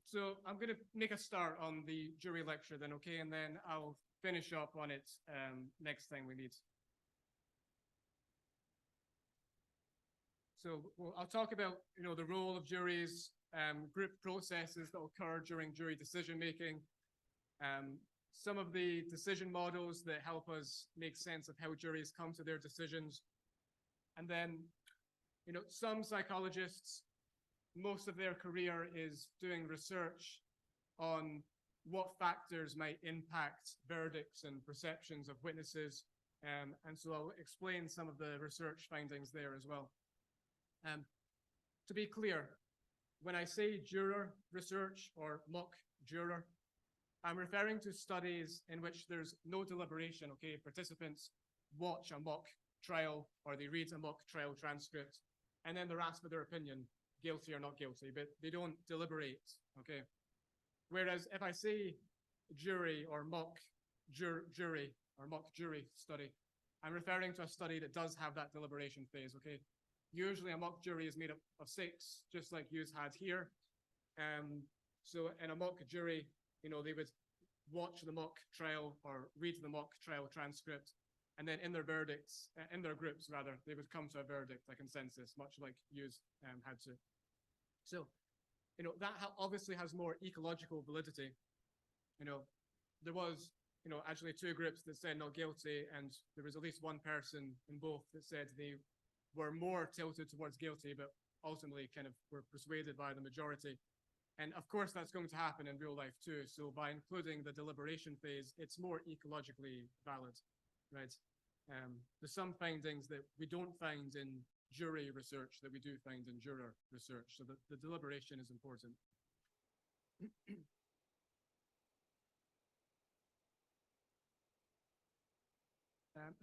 So I'm going to make a start on the jury lecture then, okay? And then I'll finish up on it next thing we need. So I'll talk about, the role of juries, group processes that occur during jury decision making, some of the decision models that help us make sense of how juries come to their decisions. And then, some psychologists, most of their career is doing research on what factors might impact verdicts and perceptions of witnesses. And so I'll explain some of the research findings there as well. To be clear, when I say juror research or mock juror, I'm referring to studies in which there's no deliberation, okay? Participants watch a mock trial or they read a mock trial transcript and then they're asked for their opinion, guilty or not guilty, but they don't deliberate, okay? Whereas if I say jury or mock jury or mock jury study, I'm referring to a study that does have that deliberation phase, okay? Usually a mock jury is made up of 6, just like you had here. So in a mock jury, they would watch the mock trial or read the mock trial transcript, and then in their verdicts, in their groups rather, they would come to a verdict, a consensus, much like you had to. So, that obviously has more ecological validity. There was, actually 2 groups that said not guilty, and there was at least one person in both that said they were more tilted towards guilty, but ultimately kind of were persuaded by the majority. And of course, that's going to happen in real life too. So by including the deliberation phase, it's more ecologically valid, right? There's some findings that we don't find in jury research that we do find in juror research. So the deliberation is important.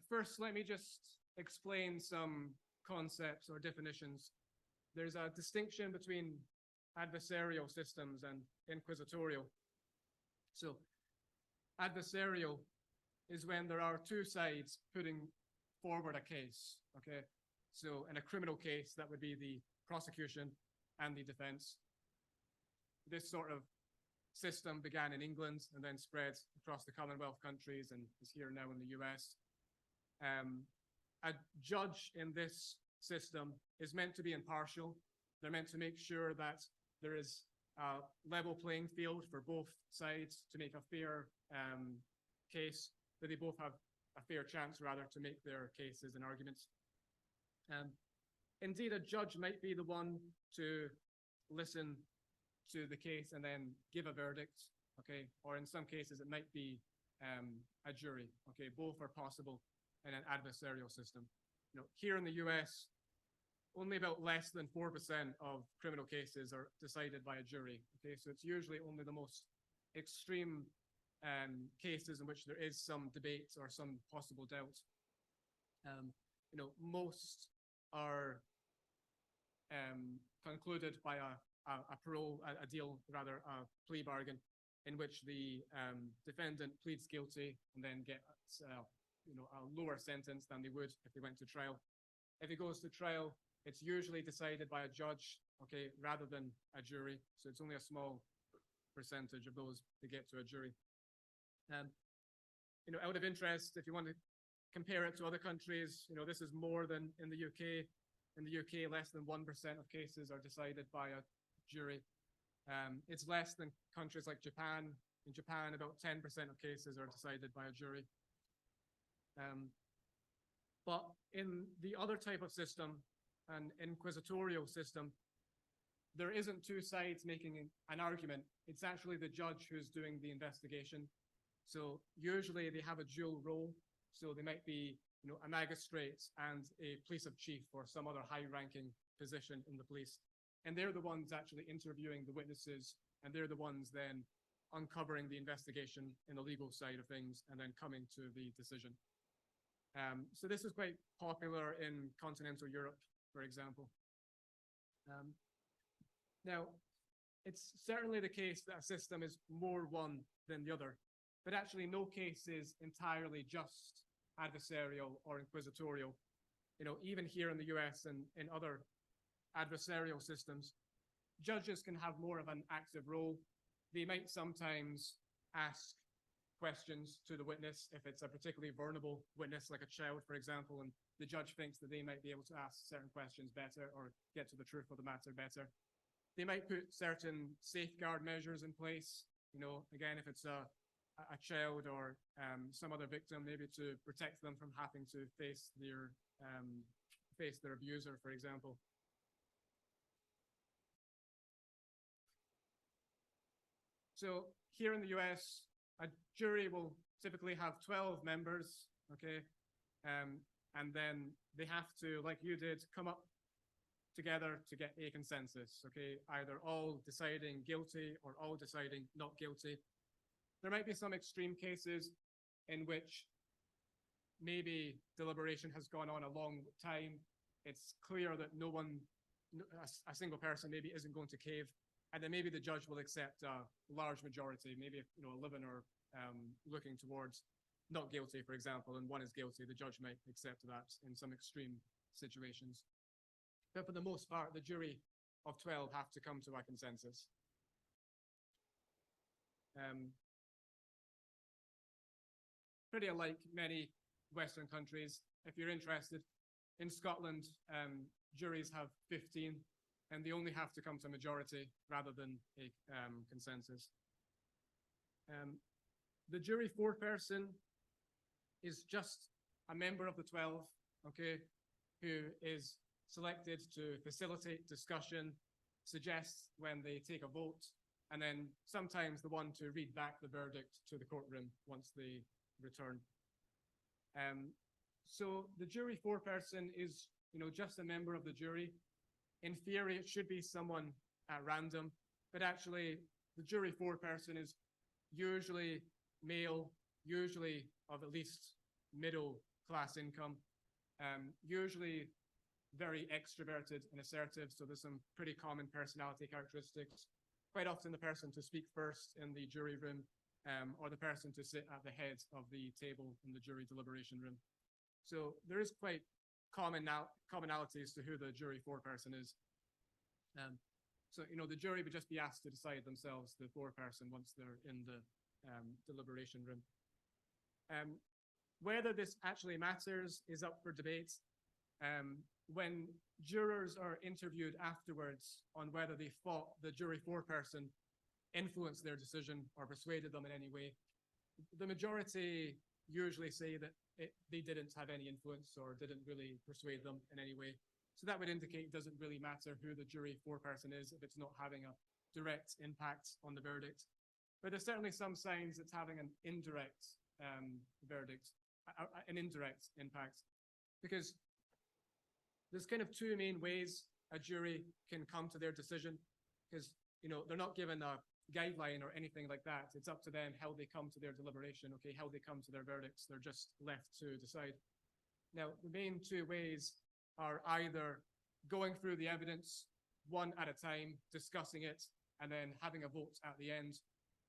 First, let me just explain some concepts or definitions. There's a distinction between adversarial systems and inquisitorial. So adversarial is when there are 2 sides putting forward a case, okay? So in a criminal case, that would be the prosecution and the defense. This sort of system began in England and then spread across the Commonwealth countries and is here now in the US. A judge in this system is meant to be impartial. They're meant to make sure that there is a level playing field for both sides to make a fair case, that they both have a fair chance, rather, to make their cases and arguments. Indeed, a judge might be the one to listen to the case and then give a verdict, okay? Or in some cases, it might be a jury, okay? Both are possible in an adversarial system. Here in the US, only about less than 4% of criminal cases are decided by a jury, okay? So it's usually only the most extreme cases in which there is some debate or some possible doubt. Most are concluded by a parole, a deal, rather, a plea bargain, in which the defendant pleads guilty and then gets a lower sentence than they would if they went to trial. If it goes to trial, it's usually decided by a judge, okay, rather than a jury. So it's only a small percentage of those that get to a jury. Out of interest, if you want to compare it to other countries, this is more than in the UK. In the UK, less than 1% of cases are decided by a jury. It's less than countries like Japan. In Japan, about 10% of cases are decided by a jury. But in the other type of system, an inquisitorial system, there isn't 2 sides making an argument. It's actually the judge who's doing the investigation. So usually they have a dual role. So they might be, a magistrate and a police chief or some other high-ranking position in the police. And they're the ones actually interviewing the witnesses, and they're the ones then uncovering the investigation in the legal side of things and then coming to the decision. So this is quite popular in continental Europe, for example. Now, it's certainly the case that a system is more one than the other, but actually no case is entirely just adversarial or inquisitorial. Even here in the US and in other adversarial systems, judges can have more of an active role. They might sometimes ask questions to the witness if it's a particularly vulnerable witness, like a child, for example, and the judge thinks that they might be able to ask certain questions better or get to the truth of the matter better. They might put certain safeguard measures in place. You know, again, if it's a child or some other victim, maybe to protect them from having to face their abuser, for example. So here in the US, a jury will typically have 12 members, okay? And then they have to, like you did, come up together to get a consensus, okay? Either all deciding guilty or all deciding not guilty. There might be some extreme cases in which maybe deliberation has gone on a long time. It's clear that no one, a single person maybe isn't going to cave. And then maybe the judge will accept a large majority, maybe, you know, 11 are looking towards not guilty, for example, and one is guilty. The judge might accept that in some extreme situations. But for the most part, the jury of 12 have to come to a consensus. Pretty alike many Western countries. If you're interested, in Scotland, juries have 15, and they only have to come to a majority rather than a consensus. The jury foreperson is just a member of the 12, okay, who is selected to facilitate discussion, suggest when they take a vote, and then sometimes the one to read back the verdict to the courtroom once they return. So the jury foreperson is, you know, just a member of the jury. In theory, it should be someone at random, but actually the jury foreperson is usually male, usually of at least middle class income, usually very extroverted and assertive. So there's some pretty common personality characteristics. Quite often the person to speak first in the jury room, or the person to sit at the head of the table in the jury deliberation room. So there is quite commonalities to who the jury foreperson is. So, you know, the jury would just be asked to decide themselves, the foreperson, once they're in the deliberation room. Whether this actually matters is up for debate. When jurors are interviewed afterwards on whether they thought the jury foreperson influenced their decision or persuaded them in any way, the majority usually say that they didn't have any influence or didn't really persuade them in any way. So that would indicate it doesn't really matter who the jury foreperson is if it's not having a direct impact on the verdict. But there's certainly some signs it's having an indirect verdict, an indirect impact, because there's kind of two main ways a jury can come to their decision, because, you know, they're not given a guideline or anything like that. It's up to them how they come to their deliberation, okay, how they come to their verdicts. They're just left to decide. Now, the main two ways are either going through the evidence one at a time, discussing it, and then having a vote at the end.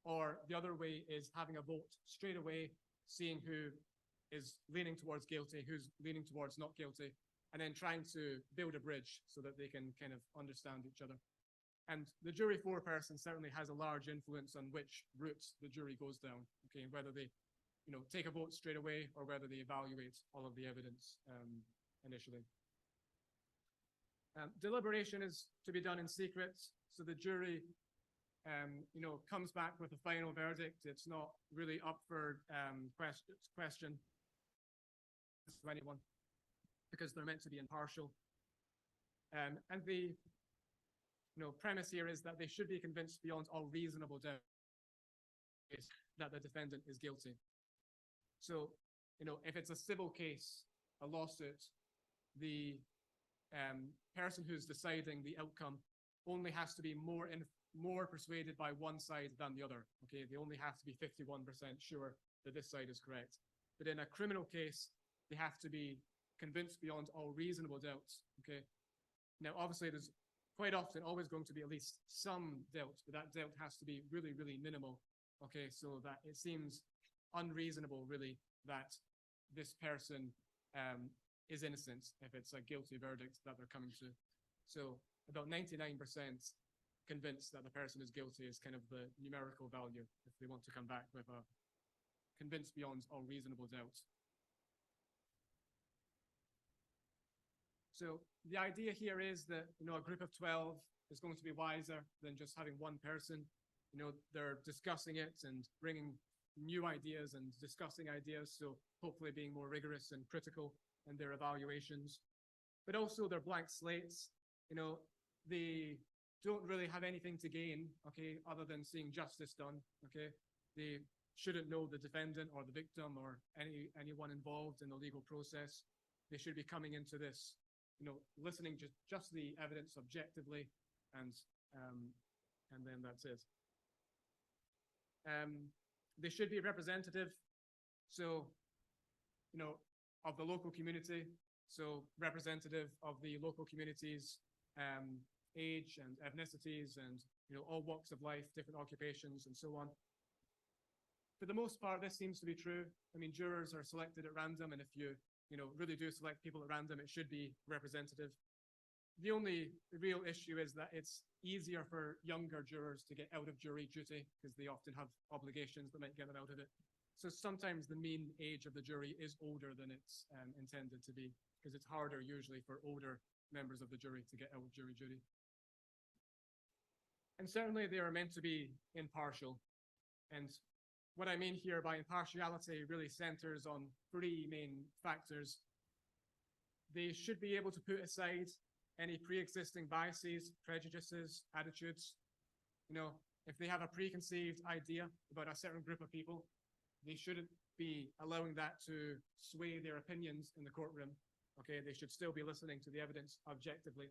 Or the other way is having a vote straight away, seeing who is leaning towards guilty, who's leaning towards not guilty, and then trying to build a bridge so that they can kind of understand each other. And the jury foreperson certainly has a large influence on which route the jury goes down, okay, whether they, you know, take a vote straight away or whether they evaluate all of the evidence initially. Deliberation is to be done in secret, so the jury, you know, comes back with a final verdict. It's not really up for question to anyone, because they're meant to be impartial. And the premise here is that they should be convinced beyond all reasonable doubt that the defendant is guilty. So, you know, if it's a civil case, a lawsuit, the person who's deciding the outcome only has to be more persuaded by one side than the other. Okay, they only have to be 51% sure that this side is correct. But in a criminal case, they have to be convinced beyond all reasonable doubts. Okay, now obviously there's quite often always going to be at least some doubt, but that doubt has to be really, really minimal. Okay, so that it seems unreasonable, really, that this person is innocent if it's a guilty verdict that they're coming to. So about 99% convinced that the person is guilty is kind of the numerical value if they want to come back with a convinced beyond all reasonable doubt. So the idea here is that, a group of 12 is going to be wiser than just having one person. They're discussing it and bringing new ideas and discussing ideas, so hopefully being more rigorous and critical in their evaluations. But also they're blank slates. They don't really have anything to gain, okay, other than seeing justice done, okay? They shouldn't know the defendant or the victim or anyone involved in the legal process. They should be coming into this, listening just the evidence objectively, and then that's it. They should be representative, so, of the local community, so representative of the local community's age and ethnicities and, all walks of life, different occupations, and so on. For the most part, this seems to be true. I mean, jurors are selected at random, and if you, really do select people at random, it should be representative. The only real issue is that it's easier for younger jurors to get out of jury duty because they often have obligations that might get them out of it. So sometimes the mean age of the jury is older than it's intended to be, because it's harder usually for older members of the jury to get out of jury duty. And certainly they are meant to be impartial. And what I mean here by impartiality really centers on three main factors. They should be able to put aside any pre-existing biases, prejudices, attitudes. If they have a preconceived idea about a certain group of people, they shouldn't be allowing that to sway their opinions in the courtroom. Okay, they should still be listening to the evidence objectively.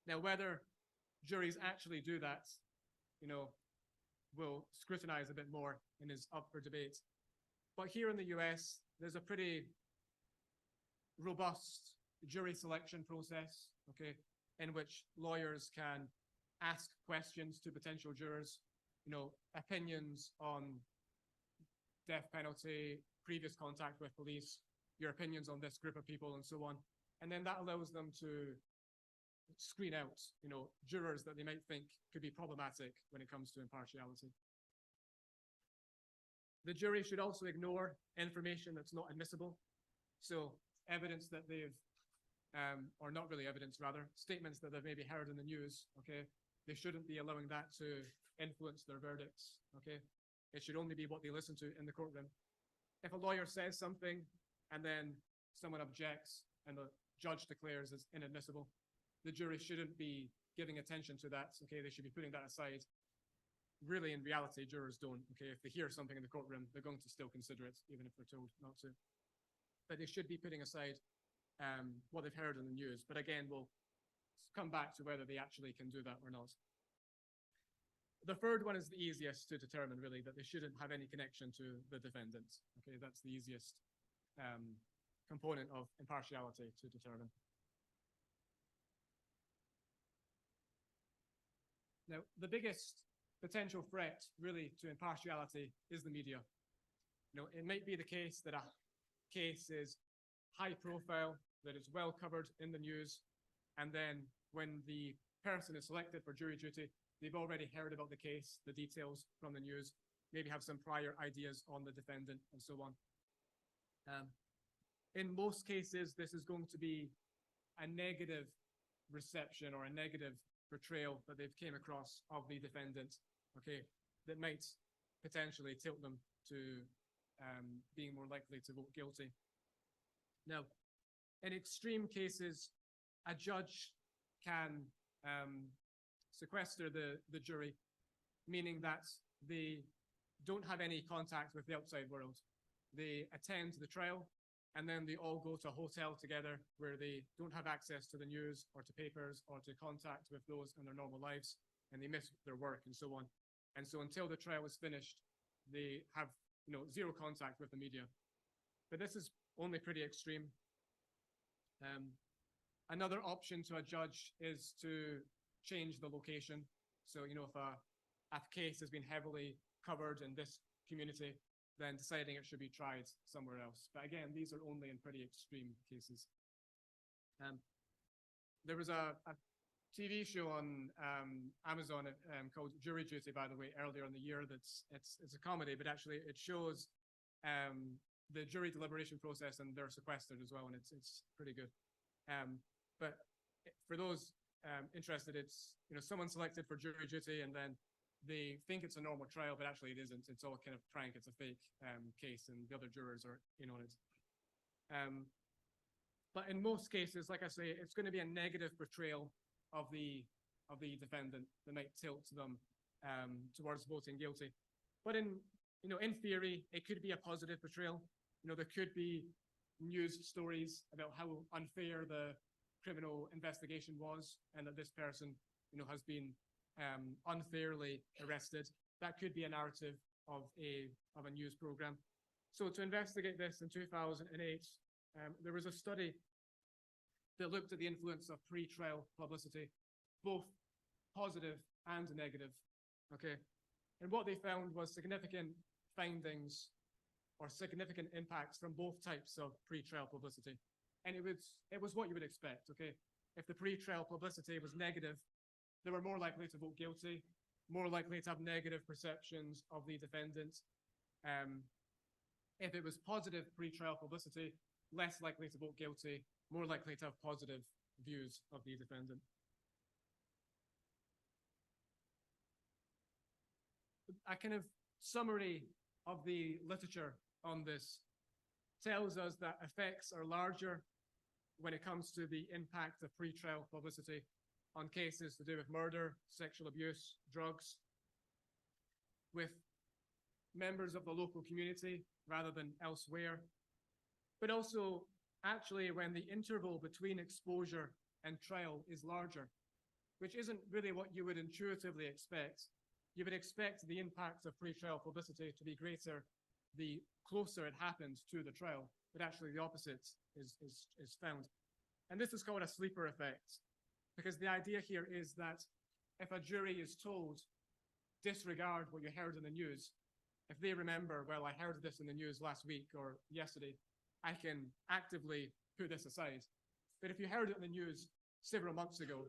Now, whether juries actually do that, we'll scrutinize a bit more and is up for debate. But here in the US, there's a pretty robust jury selection process, okay, in which lawyers can ask questions to potential jurors, opinions on death penalty, previous contact with police, your opinions on this group of people, and so on. And then that allows them to screen out, jurors that they might think could be problematic when it comes to impartiality. The jury should also ignore information that's not admissible. So evidence that they've, or not really evidence, rather, statements that they've maybe heard in the news, okay? They shouldn't be allowing that to influence their verdicts, okay? It should only be what they listen to in the courtroom. If a lawyer says something and then someone objects and the judge declares it's inadmissible, the jury shouldn't be giving attention to that, okay? They should be putting that aside. Really, in reality, jurors don't, okay? If they hear something in the courtroom, they're going to still consider it, even if they're told not to. But they should be putting aside what they've heard in the news. But again, we'll come back to whether they actually can do that or not. The third one is the easiest to determine, really, that they shouldn't have any connection to the defendant. Okay, that's the easiest component of impartiality to determine. Now, the biggest potential threat, really, to impartiality is the media. It might be the case that a case is high profile, that it's well covered in the news, and then when the person is selected for jury duty, they've already heard about the case, the details from the news, maybe have some prior ideas on the defendant, and so on. In most cases, this is going to be a negative reception or a negative portrayal that they've came across of the defendant, okay, that might potentially tilt them to being more likely to vote guilty. Now, in extreme cases, a judge can sequester the jury, meaning that they don't have any contact with the outside world. They attend the trial, and then they all go to a hotel together where they don't have access to the news or to papers or to contact with those in their normal lives, and they miss their work and so on. And so until the trial is finished, they have zero contact with the media. But this is only pretty extreme. Another option to a judge is to change the location. So, if a case has been heavily covered in this community, then deciding it should be tried somewhere else. But again, these are only in pretty extreme cases. There was a TV show on Amazon called Jury Duty, by the way, earlier in the year. It's a comedy, but actually it shows the jury deliberation process, and they're sequestered as well, and it's pretty good. But for those interested, it's someone selected for jury duty, and then they think it's a normal trial, but actually it isn't. It's all kind of prank. It's a fake case, and the other jurors are in on it. But in most cases, like I say, it's going to be a negative portrayal of the defendant that might tilt them towards voting guilty. But in theory, it could be a positive portrayal. There could be news stories about how unfair the criminal investigation was, and that this person, has been unfairly arrested. That could be a narrative of a news program. So to investigate this in 2008, there was a study that looked at the influence of pre-trial publicity, both positive and negative. Okay, and what they found was significant findings or significant impacts from both types of pre-trial publicity. And it was what you would expect. Okay, if the pre-trial publicity was negative, they were more likely to vote guilty, more likely to have negative perceptions of the defendant. If it was positive pre-trial publicity, less likely to vote guilty, more likely to have positive views of the defendant. A kind of summary of the literature on this tells us that effects are larger when it comes to the impact of pre-trial publicity on cases to do with murder, sexual abuse, drugs, with members of the local community rather than elsewhere. But also, actually, when the interval between exposure and trial is larger, which isn't really what you would intuitively expect. You would expect the impact of pre-trial publicity to be greater the closer it happens to the trial, but actually the opposite is found. And this is called a sleeper effect, because the idea here is that if a jury is told, disregard what you heard in the news, if they remember, well, I heard this in the news last week or yesterday, I can actively put this aside. But if you heard it in the news several months ago,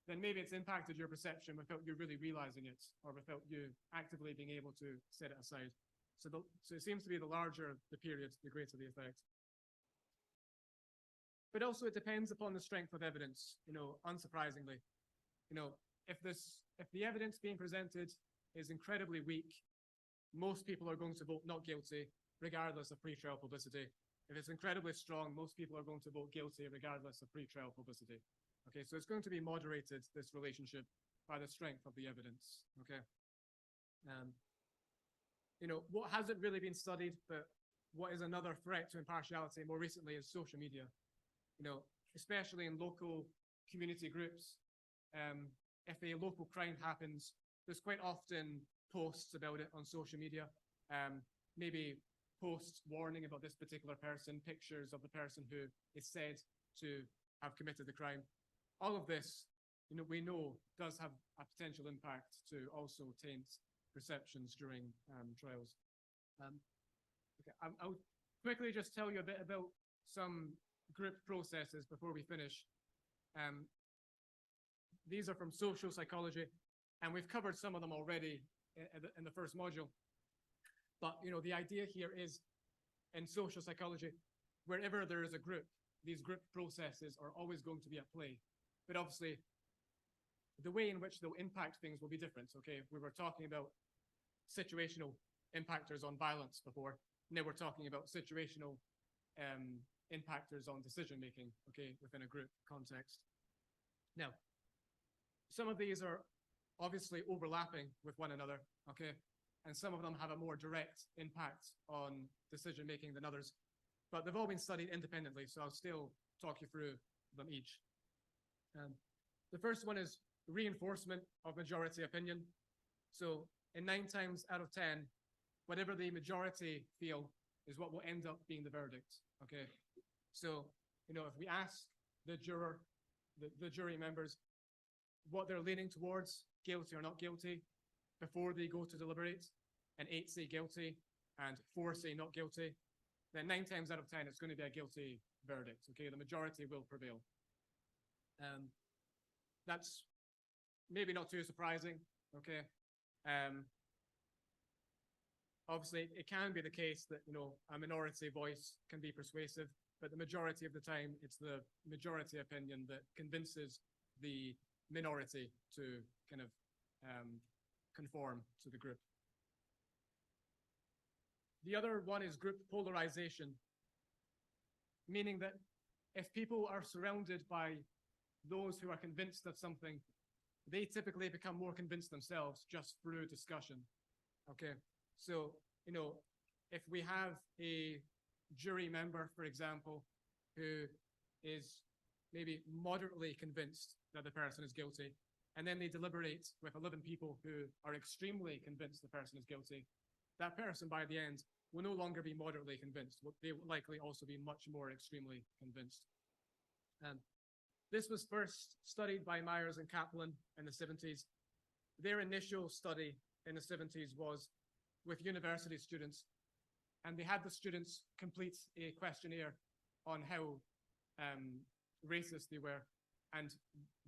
then maybe it's impacted your perception without you really realizing it, or without you actively being able to set it aside. So it seems to be the larger the period, the greater the effect. But also it depends upon the strength of evidence, unsurprisingly. If the evidence being presented is incredibly weak, most people are going to vote not guilty, regardless of pre-trial publicity. If it's incredibly strong, most people are going to vote guilty, regardless of pre-trial publicity. Okay, so it's going to be moderated, this relationship, by the strength of the evidence. Okay. What hasn't really been studied, but what is another threat to impartiality more recently is social media. Especially in local community groups, if a local crime happens, there's quite often posts about it on social media, maybe posts warning about this particular person, pictures of the person who is said to have committed the crime. All of this, we know does have a potential impact to also taint perceptions during trials. Okay, I'll quickly just tell you a bit about some group processes before we finish. These are from social psychology, and we've covered some of them already in the first module. But the idea here is, in social psychology, wherever there is a group, these group processes are always going to be at play. But obviously, the way in which they'll impact things will be different. Okay, we were talking about situational impactors on violence before. Now we're talking about situational impactors on decision making, okay, within a group context. Now, some of these are obviously overlapping with one another, okay, and some of them have a more direct impact on decision making than others, but they've all been studied independently, so I'll still talk you through them each. The first one is reinforcement of majority opinion. So in 9 times out of 10, whatever the majority feel is what will end up being the verdict, okay? So, if we ask the juror, the jury members, what they're leaning towards, guilty or not guilty, before they go to deliberate, and 8 say guilty, and 4 say not guilty, then 9 times out of 10, it's going to be a guilty verdict, okay? The majority will prevail. that's maybe not too surprising, okay? Obviously, it can be the case that, a minority voice can be persuasive, but the majority of the time, it's the majority opinion that convinces the minority to kind of conform to the group. The other one is group polarization, meaning that if people are surrounded by those who are convinced of something, they typically become more convinced themselves just through discussion. Okay, so, if we have a jury member, for example, who is maybe moderately convinced that the person is guilty, and then they deliberate with 11 people who are extremely convinced the person is guilty, that person by the end will no longer be moderately convinced. They will likely also be much more extremely convinced. This was first studied by Myers and Kaplan in the 70s. Their initial study in the 70s was with university students, and they had the students complete a questionnaire on how racist they were. And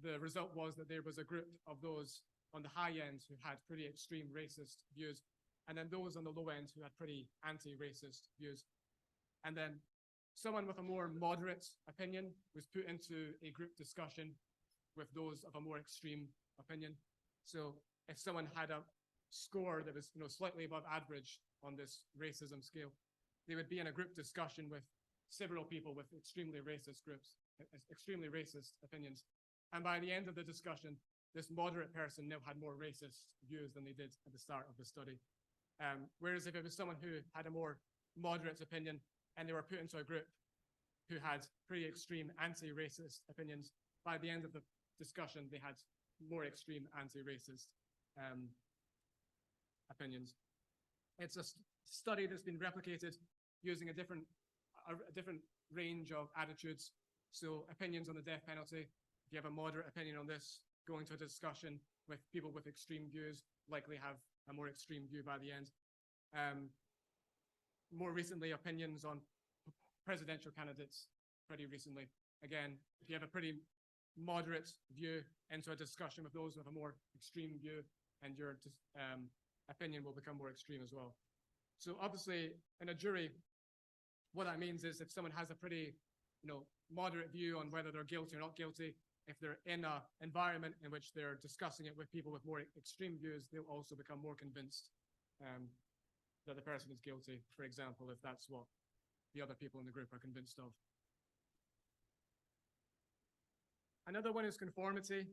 the result was that there was a group of those on the high end who had pretty extreme racist views, and then those on the low end who had pretty anti-racist views. And then someone with a more moderate opinion was put into a group discussion with those of a more extreme opinion. So if someone had a score that was slightly above average on this racism scale, they would be in a group discussion with several people with extremely racist opinions. And by the end of the discussion, this moderate person now had more racist views than they did at the start of the study. Whereas if it was someone who had a more moderate opinion and they were put into a group who had pretty extreme anti-racist opinions, by the end of the discussion, they had more extreme anti-racist opinions. It's a study that's been replicated using a different range of attitudes. So opinions on the death penalty, if you have a moderate opinion on this, going to a discussion with people with extreme views, likely have a more extreme view by the end. More recently, opinions on presidential candidates, pretty recently. Again, if you have a pretty moderate view into a discussion with those with a more extreme view, and your opinion will become more extreme as well. So obviously, in a jury, what that means is if someone has a pretty, moderate view on whether they're guilty or not guilty, if they're in an environment in which they're discussing it with people with more extreme views, they'll also become more convinced that the person is guilty, for example, if that's what the other people in the group are convinced of. Another one is conformity.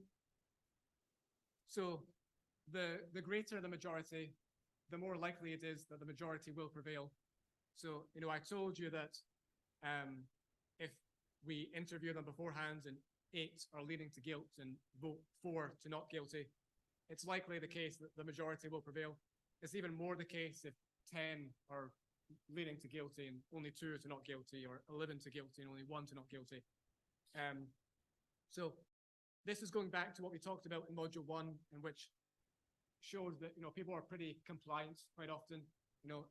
So the greater the majority, the more likely it is that the majority will prevail. So, I told you that if we interview them beforehand and 8 are leading to guilt and vote 4 to not guilty, it's likely the case that the majority will prevail. It's even more the case if 10 are leading to guilty and only 2 to not guilty, or 11 to guilty and only 1 to not guilty. So this is going back to what we talked about in module 1, in which shows that people are pretty compliant quite often.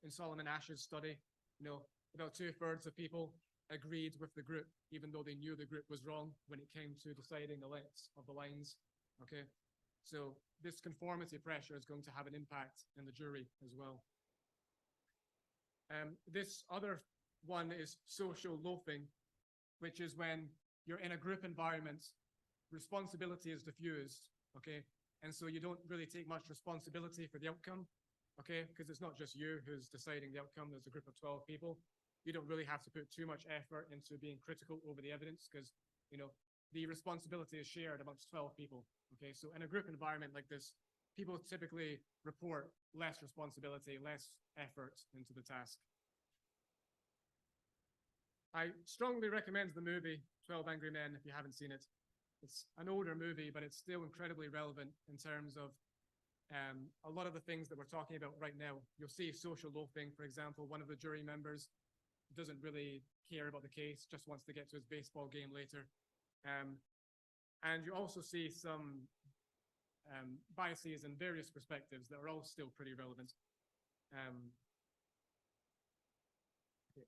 In Solomon Ash's study, about 2/3 of people agreed with the group, even though they knew the group was wrong when it came to deciding the lengths of the lines. Okay, so this conformity pressure is going to have an impact in the jury as well. This other one is social loafing, which is when you're in a group environment, responsibility is diffused, okay? And so you don't really take much responsibility for the outcome, okay? Because it's not just you who's deciding the outcome, there's a group of 12 people. You don't really have to put too much effort into being critical over the evidence because, the responsibility is shared amongst 12 people, okay? So in a group environment like this, people typically report less responsibility, less effort into the task. I strongly recommend the movie 12 Angry Men if you haven't seen it. It's an older movie, but it's still incredibly relevant in terms of a lot of the things that we're talking about right now. You'll see social loafing, for example. One of the jury members doesn't really care about the case, just wants to get to his baseball game later. And you also see some biases and various perspectives that are all still pretty relevant. Okay.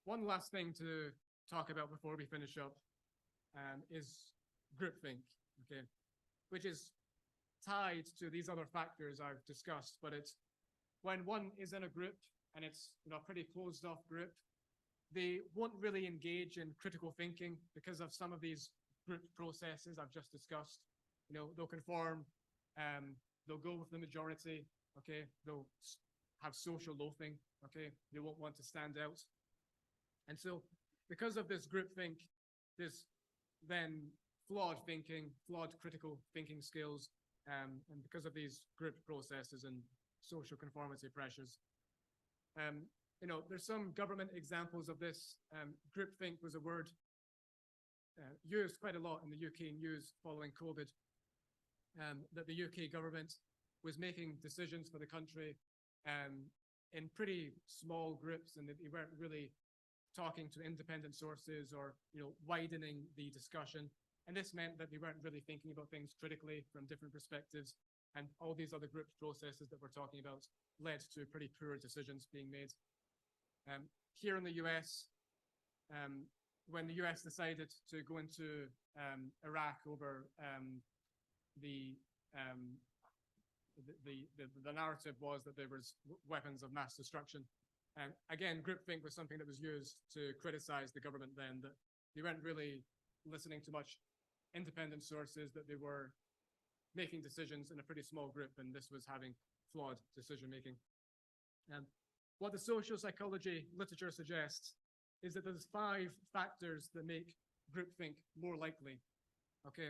One last thing to talk about before we finish up is groupthink. okay, which is tied to these other factors I've discussed. But it's when one is in a group and it's a pretty closed off group, they won't really engage in critical thinking because of some of these group processes I've just discussed. They'll conform, they'll go with the majority, okay? They'll have social loafing, okay? They won't want to stand out. And so because of this groupthink, there's then flawed thinking, flawed critical thinking skills, and because of these group processes and social conformity pressures. There's some government examples of this. Groupthink was a word used quite a lot in the UK news following COVID, that the UK government was making decisions for the country in pretty small groups, and that they weren't really talking to independent sources or widening the discussion. And this meant that they weren't really thinking about things critically from different perspectives. And all these other group processes that we're talking about led to pretty poor decisions being made. Here in the US, when the US decided to go into Iraq over the narrative was that there was weapons of mass destruction. And again, groupthink was something that was used to criticize the government then, that they weren't really listening to much independent sources, that they were making decisions in a pretty small group, and this was having flawed decision making. What the social psychology literature suggests is that there's 5 factors that make groupthink more likely. Okay.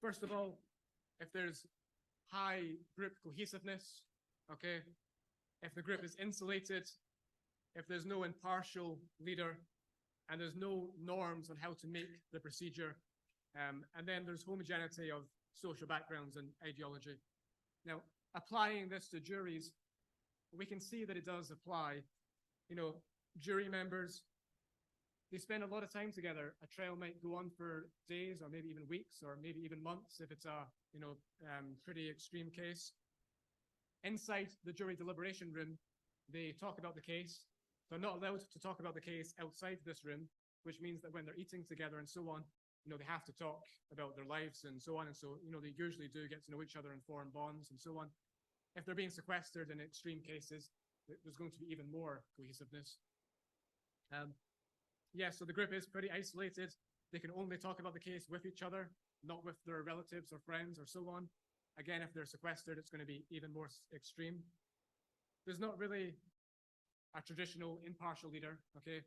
First of all, if there's high group cohesiveness, okay, if the group is insulated, if there's no impartial leader, and there's no norms on how to make the procedure, and then there's homogeneity of social backgrounds and ideology. Now, applying this to juries, we can see that it does apply. Jury members, they spend a lot of time together. A trial might go on for days or maybe even weeks or maybe even months if it's a pretty extreme case. Inside the jury deliberation room, they talk about the case. They're not allowed to talk about the case outside this room, which means that when they're eating together and so on, they have to talk about their lives and so on. And so, they usually do get to know each other and form bonds and so on. If they're being sequestered in extreme cases, there's going to be even more cohesiveness. So the group is pretty isolated. They can only talk about the case with each other, not with their relatives or friends or so on. Again, if they're sequestered, it's going to be even more extreme. There's not really a traditional impartial leader, okay?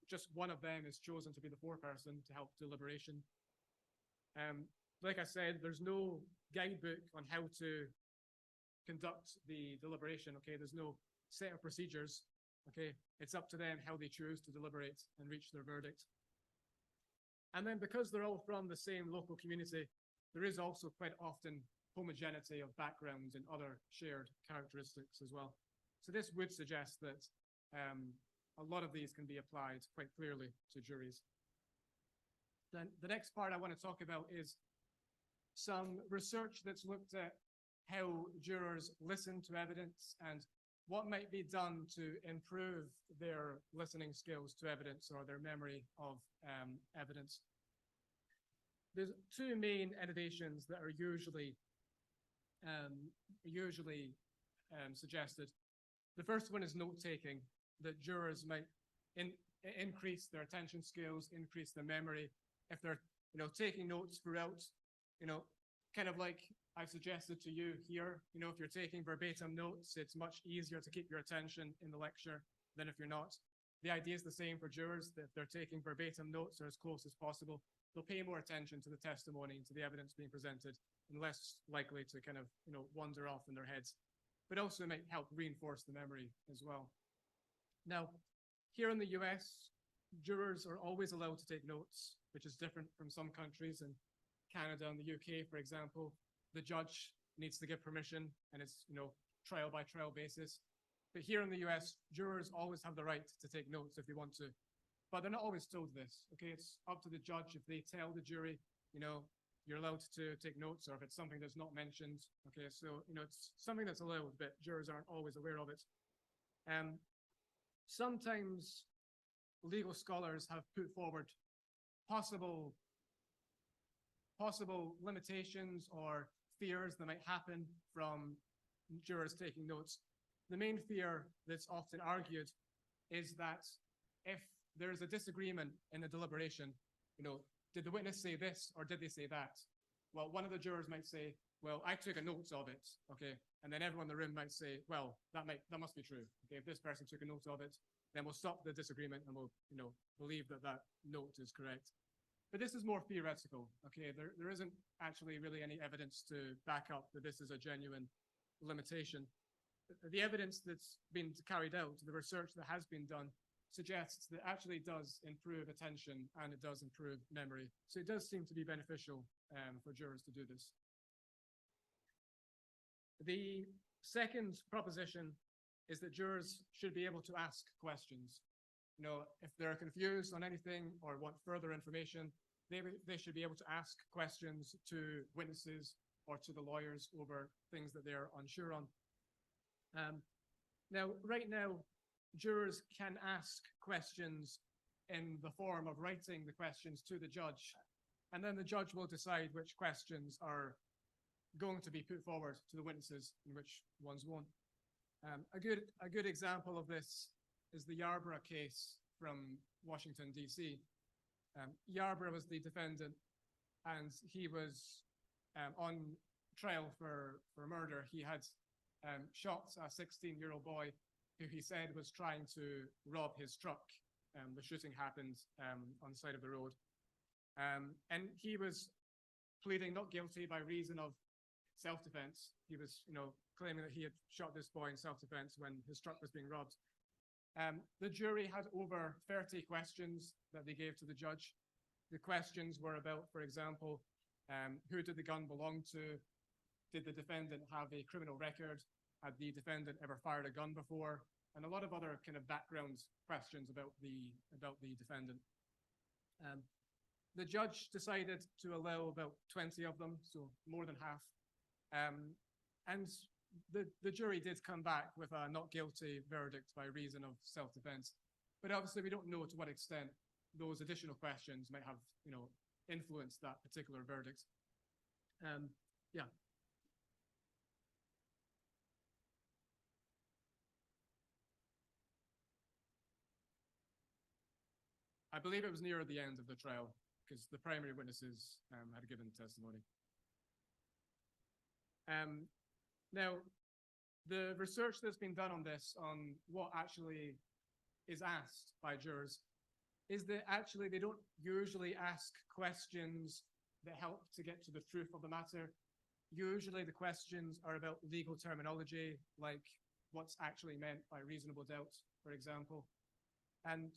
Just one of them is chosen to be the foreperson to help deliberation. Like I said, there's no guidebook on how to conduct the deliberation, okay? There's no set of procedures, okay? It's up to them how they choose to deliberate and reach their verdict. And then because they're all from the same local community, there is also quite often homogeneity of backgrounds and other shared characteristics as well. So this would suggest that a lot of these can be applied quite clearly to juries. Then the next part I want to talk about is some research that's looked at how jurors listen to evidence and what might be done to improve their listening skills to evidence or their memory of evidence. There's 2 main innovations that are usually suggested. The first one is note-taking, that jurors might increase their attention skills, increase their memory. If they're, taking notes throughout, kind of like I've suggested to you here, if you're taking verbatim notes, it's much easier to keep your attention in the lecture than if you're not. The idea is the same for jurors, that if they're taking verbatim notes or as close as possible, they'll pay more attention to the testimony and to the evidence being presented and less likely to kind of, wander off in their heads. But also it might help reinforce the memory as well. Now, here in the US, jurors are always allowed to take notes, which is different from some countries. In Canada and the UK, for example, the judge needs to give permission and it's, trial by trial basis. But here in the US, jurors always have the right to take notes if they want to, but they're not always told this, okay? It's up to the judge if they tell the jury, you're allowed to take notes, or if it's something that's not mentioned, okay? So, it's something that's allowed, but jurors aren't always aware of it. Sometimes legal scholars have put forward possible possible limitations or fears that might happen from jurors taking notes. The main fear that's often argued is that if there's a disagreement in a deliberation, did the witness say this or did they say that? Well, one of the jurors might say, well, I took a note of it, okay? And then everyone in the room might say, well, that must be true. Okay, if this person took a note of it, then we'll stop the disagreement and we'll, believe that that note is correct. But this is more theoretical, okay? There isn't actually really any evidence to back up that this is a genuine limitation. The evidence that's been carried out, the research that has been done, suggests that it actually does improve attention and it does improve memory. So it does seem to be beneficial for jurors to do this. The second proposition is that jurors should be able to ask questions. If they're confused on anything or want further information, they should be able to ask questions to witnesses or to the lawyers over things that they're unsure on. Right now, jurors can ask questions in the form of writing the questions to the judge, and then the judge will decide which questions are going to be put forward to the witnesses and which ones won't. A good example of this is the Yarborough case from Washington, D.C. Yarborough was the defendant, and he was on trial for murder. He had shot a 16-year-old boy who he said was trying to rob his truck. The shooting happened on the side of the road. And he was pleading not guilty by reason of self-defense. He was, claiming that he had shot this boy in self-defense when his truck was being robbed. The jury had over 30 questions that they gave to the judge. The questions were about, for example, who did the gun belong to? Did the defendant have a criminal record? Had the defendant ever fired a gun before? And a lot of other kind of background questions about the defendant. The judge decided to allow about 20 of them, so more than half. And the jury did come back with a not guilty verdict by reason of self-defense. But obviously we don't know to what extent those additional questions might have, influenced that particular verdict. Yeah. I believe it was near the end of the trial because the primary witnesses had given testimony. Now, the research that's been done on this, on what actually is asked by jurors, is that actually they don't usually ask questions that help to get to the truth of the matter. Usually the questions are about legal terminology, like what's actually meant by reasonable doubt, for example. And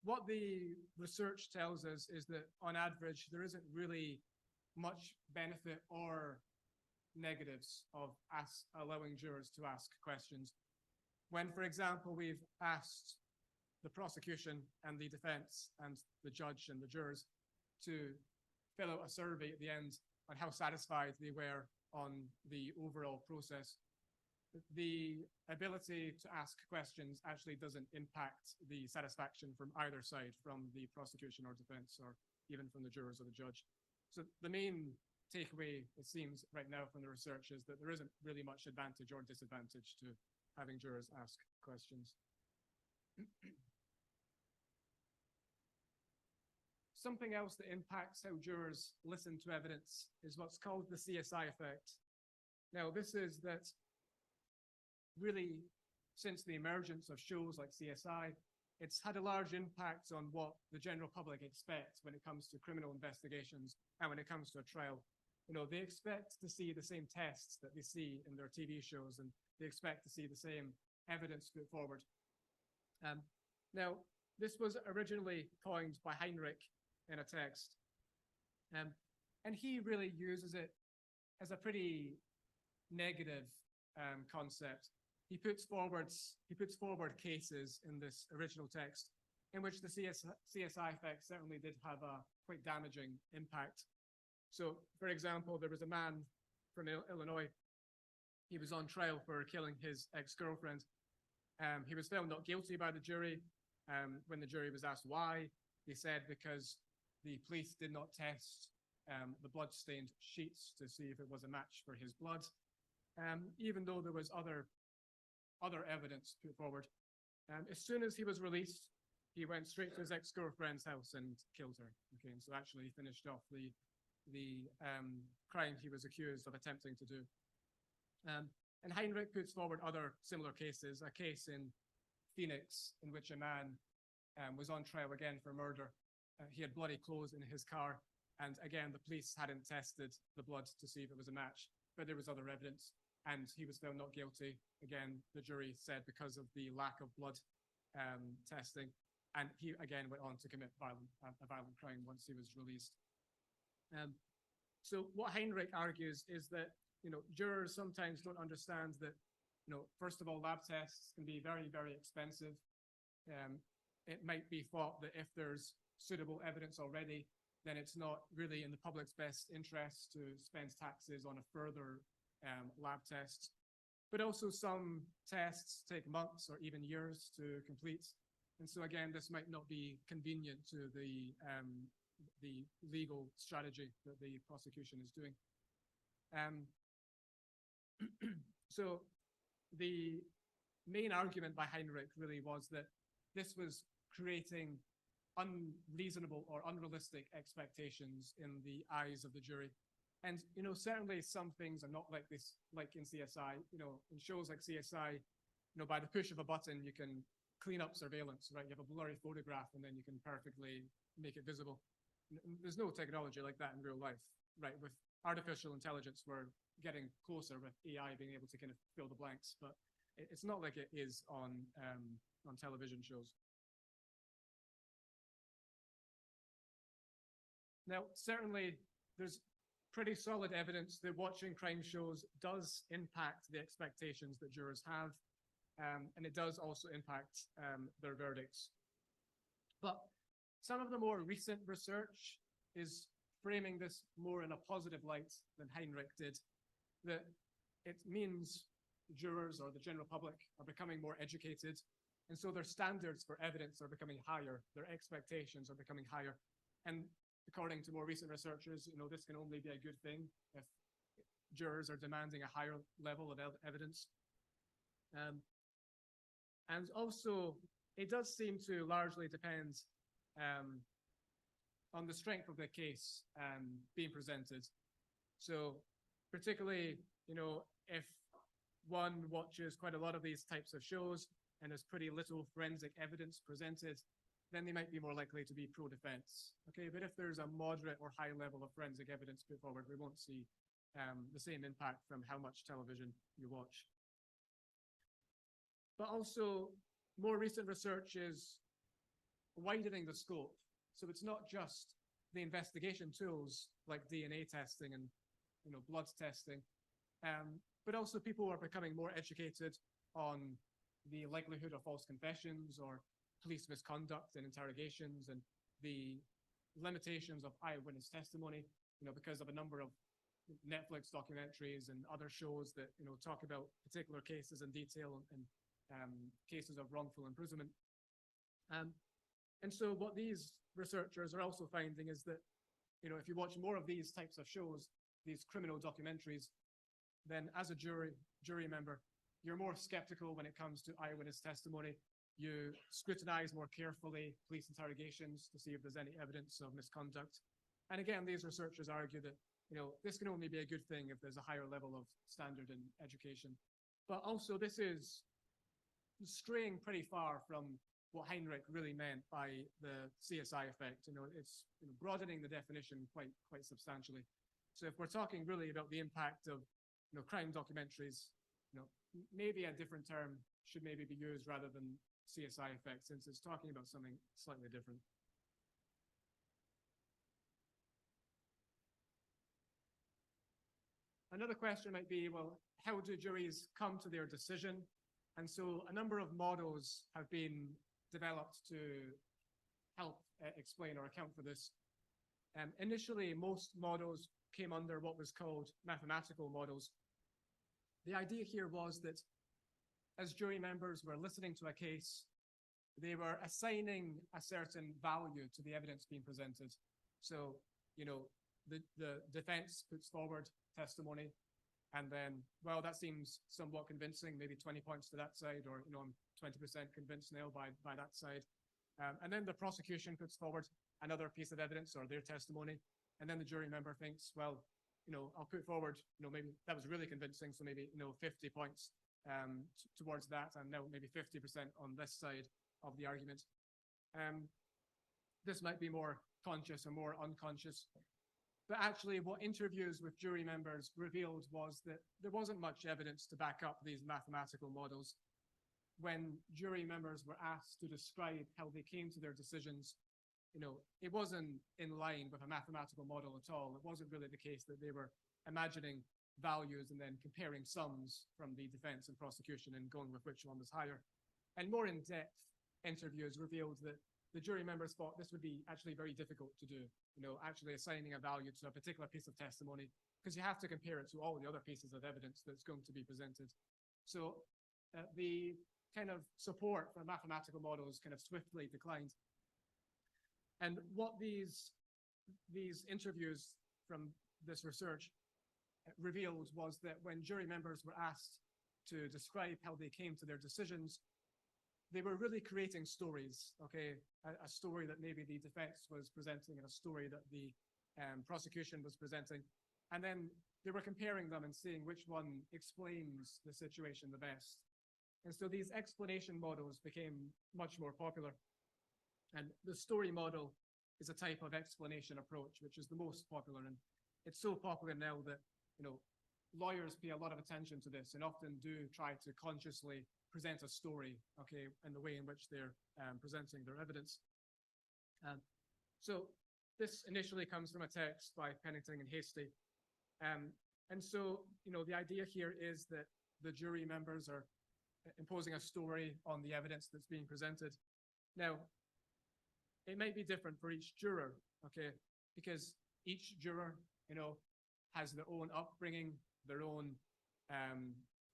what the research tells us is that on average, there isn't really much benefit or negatives of allowing jurors to ask questions. When, for example, we've asked the prosecution and the defense and the judge and the jurors to fill out a survey at the end on how satisfied they were on the overall process, the ability to ask questions actually doesn't impact the satisfaction from either side, from the prosecution or defense, or even from the jurors or the judge. So the main takeaway, it seems right now from the research, is that there isn't really much advantage or disadvantage to having jurors ask questions. Something else that impacts how jurors listen to evidence is what's called the CSI effect. Now, this is that really, since the emergence of shows like CSI, it's had a large impact on what the general public expects when it comes to criminal investigations and when it comes to a trial. They expect to see the same tests that they see in their TV shows, and they expect to see the same evidence put forward. Now, this was originally coined by Heinrich in a text, and he really uses it as a pretty negative concept. He puts forward cases in this original text in which the CSI effect certainly did have a quite damaging impact. So, for example, there was a man from Illinois. He was on trial for killing his ex-girlfriend. He was found not guilty by the jury. When the jury was asked why, they said because the police did not test the blood-stained sheets to see if it was a match for his blood, even though there was other evidence put forward. As soon as he was released, he went straight to his ex-girlfriend's house and killed her. Okay, and so actually he finished off the crime he was accused of attempting to do. And Heinrich puts forward other similar cases, a case in Phoenix in which a man was on trial again for murder. He had bloody clothes in his car, and again, the police hadn't tested the blood to see if it was a match, but there was other evidence, and he was found not guilty. Again, the jury said because of the lack of blood testing, and he again went on to commit a violent crime once he was released. So what Heinrich argues is that, jurors sometimes don't understand that, first of all, lab tests can be very, very expensive. It might be thought that if there's suitable evidence already, then it's not really in the public's best interest to spend taxes on a further lab test. But also some tests take months or even years to complete. And so again, this might not be convenient to the legal strategy that the prosecution is doing. So the main argument by Heinrich really was that this was creating unreasonable or unrealistic expectations in the eyes of the jury. And, certainly some things are not like this, like in CSI, in shows like CSI, by the push of a button, you can clean up surveillance, right? You have a blurry photograph and then you can perfectly make it visible. There's no technology like that in real life, right? With artificial intelligence, we're getting closer with AI being able to kind of fill the blanks, but it's not like it is on television shows. Now, certainly there's pretty solid evidence that watching crime shows does impact the expectations that jurors have, and it does also impact their verdicts. But some of the more recent research is framing this more in a positive light than Heinrich did, that it means jurors or the general public are becoming more educated, and so their standards for evidence are becoming higher, their expectations are becoming higher. And according to more recent researchers, this can only be a good thing if jurors are demanding a higher level of evidence. And also, it does seem to largely depend on the strength of the case being presented. So particularly, if one watches quite a lot of these types of shows and there's pretty little forensic evidence presented, then they might be more likely to be pro-defense. Okay, but if there's a moderate or high level of forensic evidence put forward, we won't see the same impact from how much television you watch. But also, more recent research is widening the scope. So it's not just the investigation tools like DNA testing and blood testing, but also people are becoming more educated on the likelihood of false confessions or police misconduct in interrogations and the limitations of eyewitness testimony, because of a number of Netflix documentaries and other shows that, talk about particular cases in detail and cases of wrongful imprisonment. And so what these researchers are also finding is that, if you watch more of these types of shows, these criminal documentaries, then as a jury member, you're more skeptical when it comes to eyewitness testimony. You scrutinize more carefully police interrogations to see if there's any evidence of misconduct. And again, these researchers argue that, this can only be a good thing if there's a higher level of standard in education. But also this is straying pretty far from what Heinrich really meant by the CSI effect. It's broadening the definition quite substantially. So if we're talking really about the impact of crime documentaries, maybe a different term should maybe be used rather than CSI effect, since it's talking about something slightly different. Another question might be, well, how do juries come to their decision? And so a number of models have been developed to help explain or account for this. Initially, most models came under what was called mathematical models. The idea here was that as jury members were listening to a case, they were assigning a certain value to the evidence being presented. So, the defense puts forward testimony, and then, well, that seems somewhat convincing, maybe 20 points to that side, or, I'm 20% convinced now by that side. And then the prosecution puts forward another piece of evidence or their testimony, and then the jury member thinks, well, I'll put forward, maybe that was really convincing, so maybe, 50 points towards that, and now maybe 50% on this side of the argument. This might be more conscious or more unconscious, but actually what interviews with jury members revealed was that there wasn't much evidence to back up these mathematical models. When jury members were asked to describe how they came to their decisions, it wasn't in line with a mathematical model at all. It wasn't really the case that they were imagining values and then comparing sums from the defense and prosecution and going with which one was higher. And more in-depth interviews revealed that the jury members thought this would be actually very difficult to do, actually assigning a value to a particular piece of testimony, because you have to compare it to all the other pieces of evidence that's going to be presented. So the kind of support for mathematical models kind of swiftly declined. And what these interviews from this research revealed was that when jury members were asked to describe how they came to their decisions, they were really creating stories, okay? A story that maybe the defense was presenting and a story that the prosecution was presenting. And then they were comparing them and seeing which one explains the situation the best. And so these explanation models became much more popular. And the story model is a type of explanation approach, which is the most popular. And it's so popular now that, lawyers pay a lot of attention to this and often do try to consciously present a story, okay, in the way in which they're presenting their evidence. So this initially comes from a text by Pennington and Hastie. And so, the idea here is that the jury members are imposing a story on the evidence that's being presented. Now, it might be different for each juror, okay, because each juror, has their own upbringing, their own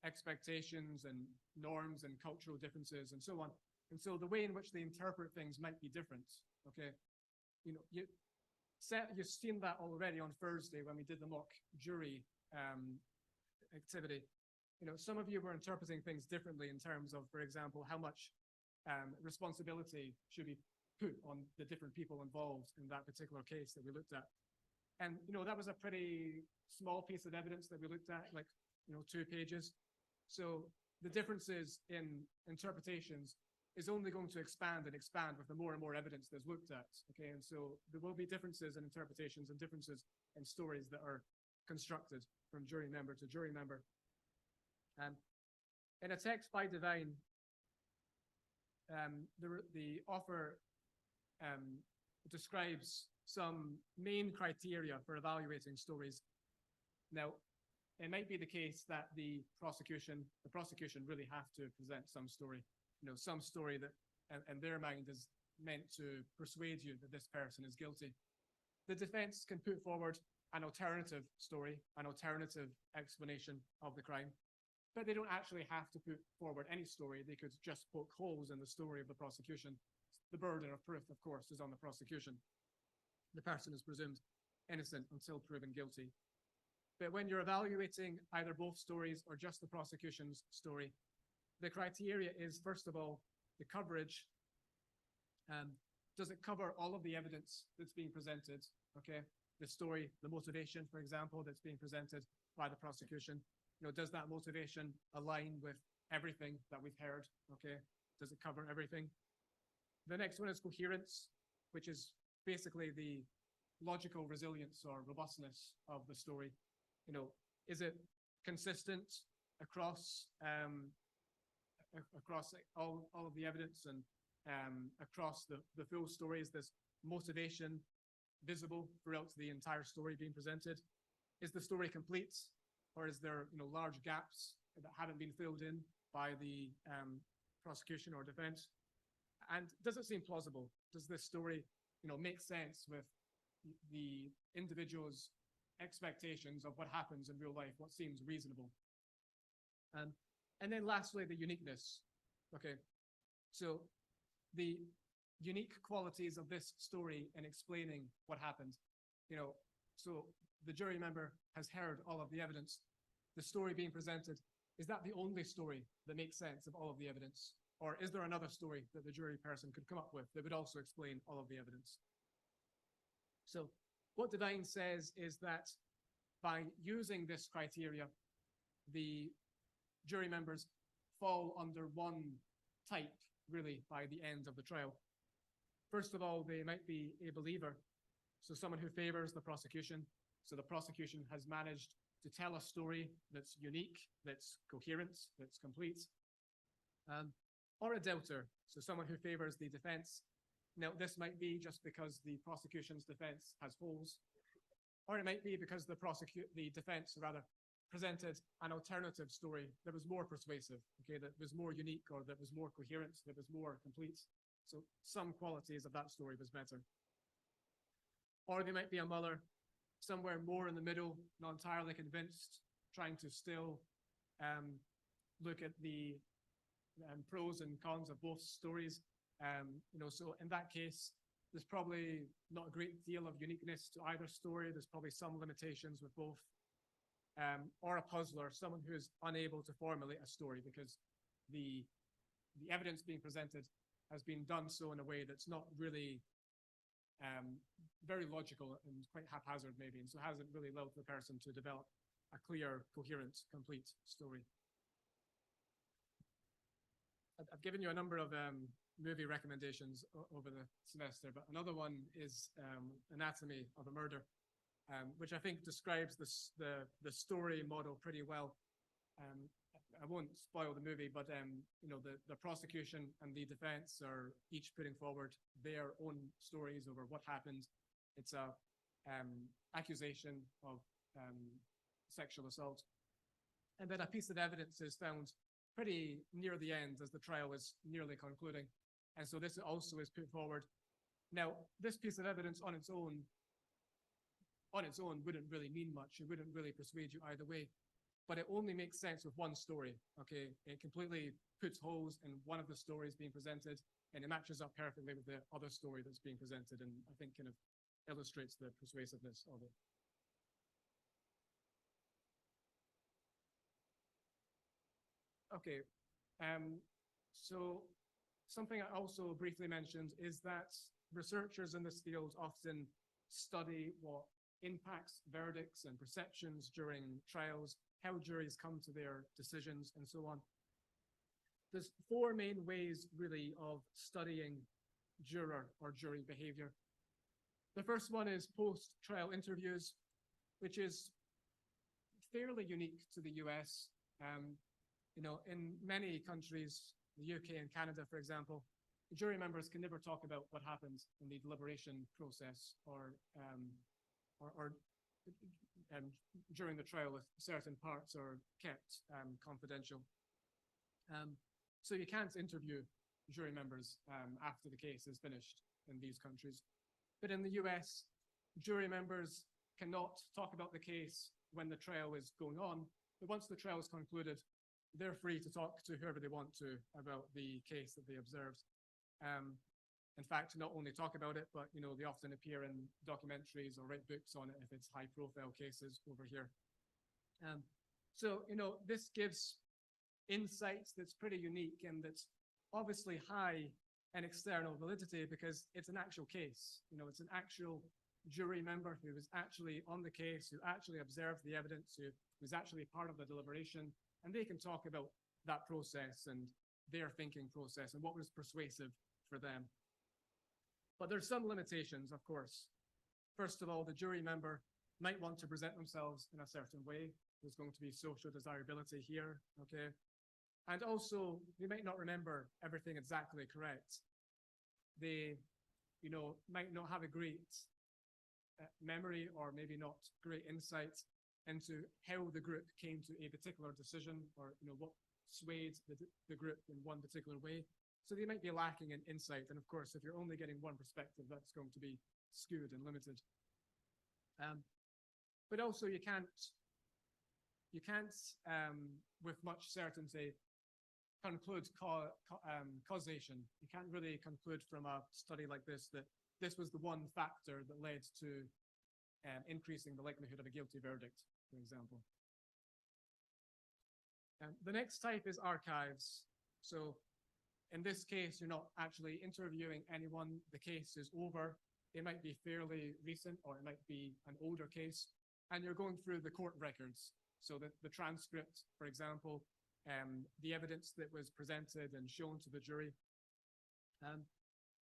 expectations and norms and cultural differences and so on. And so the way in which they interpret things might be different, okay? You've seen that already on Thursday when we did the mock jury activity. Some of you were interpreting things differently in terms of, for example, how much responsibility should be put on the different people involved in that particular case that we looked at. And, that was a pretty small piece of evidence that we looked at, like, 2 pages. So the differences in interpretations is only going to expand and expand with the more and more evidence that's looked at, okay? And so there will be differences in interpretations and differences in stories that are constructed from jury member to jury member. In a text by Devine, the author describes some main criteria for evaluating stories. Now, it might be the case that the prosecution really have to present some story, some story that in their mind is meant to persuade you that this person is guilty. The defense can put forward an alternative story, an alternative explanation of the crime, but they don't actually have to put forward any story. They could just poke holes in the story of the prosecution. The burden of proof, of course, is on the prosecution. The person is presumed innocent until proven guilty. But when you're evaluating either both stories or just the prosecution's story, the criteria is, first of all, the coverage. Does it cover all of the evidence that's being presented? Okay, the story, the motivation, for example, that's being presented by the prosecution. Does that motivation align with everything that we've heard? Okay, does it cover everything? The next one is coherence, which is basically the logical resilience or robustness of the story. Is it consistent across all of the evidence and across the full story? Is this motivation visible throughout the entire story being presented? Is the story complete, or is there large gaps that haven't been filled in by the prosecution or defense? And does it seem plausible? Does this story make sense with the individual's expectations of what happens in real life, what seems reasonable? And then lastly, the uniqueness. Okay, so the unique qualities of this story in explaining what happened. So the jury member has heard all of the evidence. The story being presented, is that the only story that makes sense of all of the evidence? Or is there another story that the jury person could come up with that would also explain all of the evidence? So what Devine says is that by using this criteria, the jury members fall under one type, really, by the end of the trial. First of all, they might be a believer, so someone who favors the prosecution. So the prosecution has managed to tell a story that's unique, that's coherent, that's complete. Or a doubter, so someone who favors the defense. Now, this might be just because the prosecution's defense has holes, or it might be because the defense presented an alternative story that was more persuasive, okay, that was more unique, or that was more coherent, that was more complete. So some qualities of that story was better. Or they might be a muller, somewhere more in the middle, not entirely convinced, trying to still look at the pros and cons of both stories. So in that case, there's probably not a great deal of uniqueness to either story. There's probably some limitations with both. Or a puzzler, someone who is unable to formulate a story because the evidence being presented has been done so in a way that's not really very logical and quite haphazard maybe, and so hasn't really allowed the person to develop a clear, coherent, complete story. I've given you a number of movie recommendations over the semester, but another one is Anatomy of a Murder, which I think describes the story model pretty well. I won't spoil the movie, but the prosecution and the defense are each putting forward their own stories over what happened. It's a accusation of sexual assault, and then a piece of evidence is found pretty near the end as the trial is nearly concluding, and so this also is put forward. Now, this piece of evidence on its own wouldn't really mean much. It wouldn't really persuade you either way, but it only makes sense with one story, okay? It completely puts holes in one of the stories being presented, and it matches up perfectly with the other story that's being presented, and I think kind of illustrates the persuasiveness of it. Okay, so something I also briefly mentioned is that researchers in this field often study what impacts verdicts and perceptions during trials, how juries come to their decisions, and so on. There's four main ways, really, of studying juror or jury behavior. The first one is post-trial interviews, which is fairly unique to the US. In many countries, the UK and Canada, for example, jury members can never talk about what happens in the deliberation process or during the trial if certain parts are kept confidential. So you can't interview jury members after the case is finished in these countries. But in the US, jury members cannot talk about the case when the trial is going on, but once the trial is concluded, they're free to talk to whoever they want to about the case that they observed. In fact, not only talk about it, but they often appear in documentaries or write books on it if it's high-profile cases over here. So this gives insights that's pretty unique and that's obviously high in external validity because it's an actual case. It's an actual jury member who was actually on the case, who actually observed the evidence, who was actually part of the deliberation, and they can talk about that process and their thinking process and what was persuasive for them. But there's some limitations, of course. First of all, the jury member might want to present themselves in a certain way. There's going to be social desirability here, okay? And also, they might not remember everything exactly correct. They, might not have a great memory or maybe not great insight into how the group came to a particular decision or, what swayed the group in one particular way. So they might be lacking in insight. And of course, if you're only getting one perspective, that's going to be skewed and limited. But also you can't with much certainty conclude causation. You can't really conclude from a study like this that this was the one factor that led to increasing the likelihood of a guilty verdict, for example. The next type is archives. So in this case, you're not actually interviewing anyone. The case is over. It might be fairly recent, or it might be an older case, and you're going through the court records. So the transcript, for example, the evidence that was presented and shown to the jury.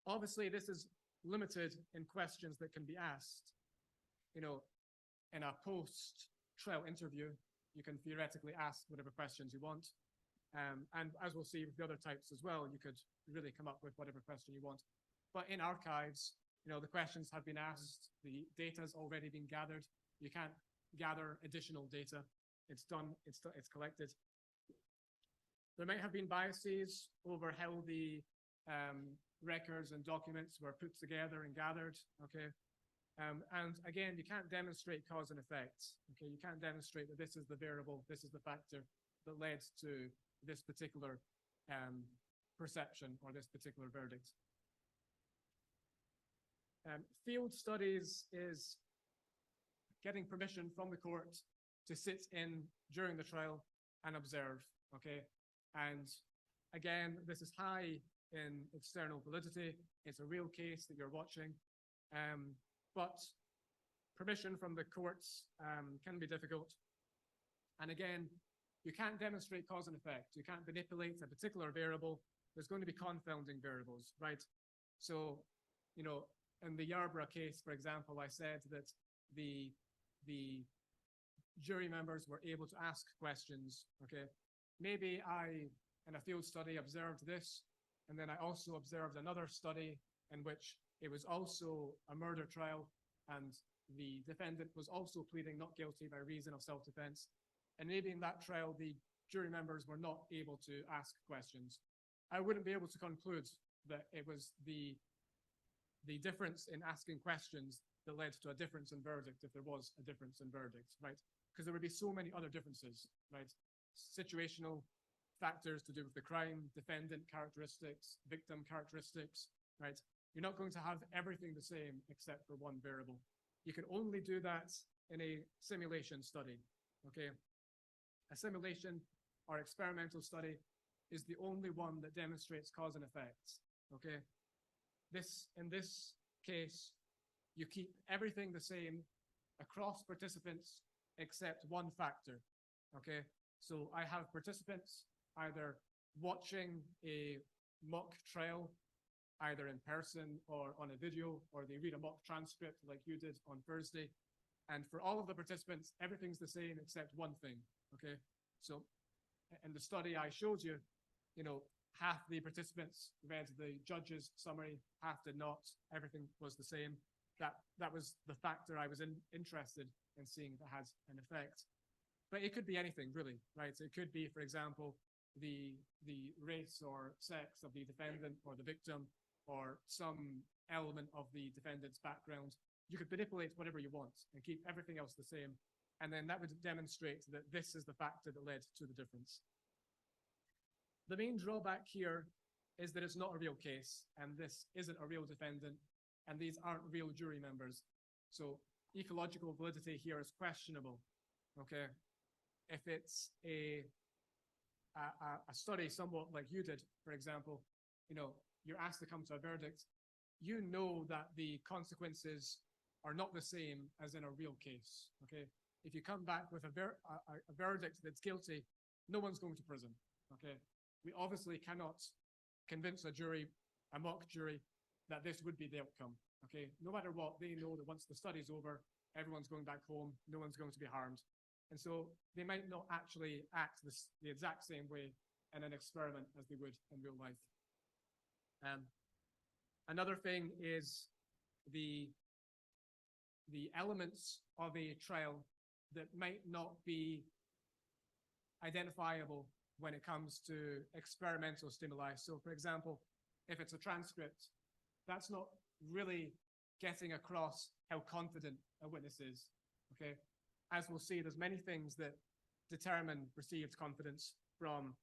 Obviously, this is limited in questions that can be asked. You know, in a post-trial interview, you can theoretically ask whatever questions you want. And as we'll see with the other types as well, you could really come up with whatever question you want. But in archives, you know, the questions have been asked, the data's already been gathered. You can't gather additional data. It's done, it's collected. There might have been biases over how the records and documents were put together and gathered, okay? And again, you can't demonstrate cause and effect, okay? You can't demonstrate that this is the variable, this is the factor that led to this particular perception or this particular verdict. Field studies is getting permission from the court to sit in during the trial and observe, okay? And again, this is high in external validity. It's a real case that you're watching. But permission from the courts can be difficult. And again, you can't demonstrate cause and effect. You can't manipulate a particular variable. There's going to be confounding variables, right? So, you know, in the Yarborough case, for example, I said that the jury members were able to ask questions, okay? Maybe I, in a field study, observed this, and then I also observed another study in which it was also a murder trial, and the defendant was also pleading not guilty by reason of self-defense. And maybe in that trial, the jury members were not able to ask questions. I wouldn't be able to conclude that it was the difference in asking questions that led to a difference in verdict if there was a difference in verdict, right? Because there would be so many other differences, right? Situational factors to do with the crime, defendant characteristics, victim characteristics, right? You're not going to have everything the same except for one variable. You can only do that in a simulation study, okay? A simulation or experimental study is the only one that demonstrates cause and effect, okay? In this case, you keep everything the same across participants except one factor, okay? So I have participants either watching a mock trial, either in person or on a video, or they read a mock transcript like you did on Thursday. And for all of the participants, everything's the same except one thing, okay? So in the study I showed you, you know, half the participants read the judge's summary, half did not. Everything was the same. That was the factor I was interested in seeing that has an effect. But it could be anything, really, right? So it could be, for example, the race or sex of the defendant or the victim, or some element of the defendant's background. You could manipulate whatever you want and keep everything else the same. And then that would demonstrate that this is the factor that led to the difference. The main drawback here is that it's not a real case, and this isn't a real defendant, and these aren't real jury members. So ecological validity here is questionable, okay? If it's a study somewhat like you did, for example, you know, you're asked to come to a verdict, you know that the consequences are not the same as in a real case, okay? If you come back with a verdict that's guilty, no one's going to prison, okay? We obviously cannot convince a jury, a mock jury, that this would be the outcome, okay? No matter what, they know that once the study's over, everyone's going back home, no one's going to be harmed. And so they might not actually act the exact same way in an experiment as they would in real life. Another thing is the elements of a trial that might not be identifiable when it comes to experimental stimuli. So for example, if it's a transcript, that's not really getting across how confident a witness is, okay? As we'll see, there's many things that determine perceived confidence, from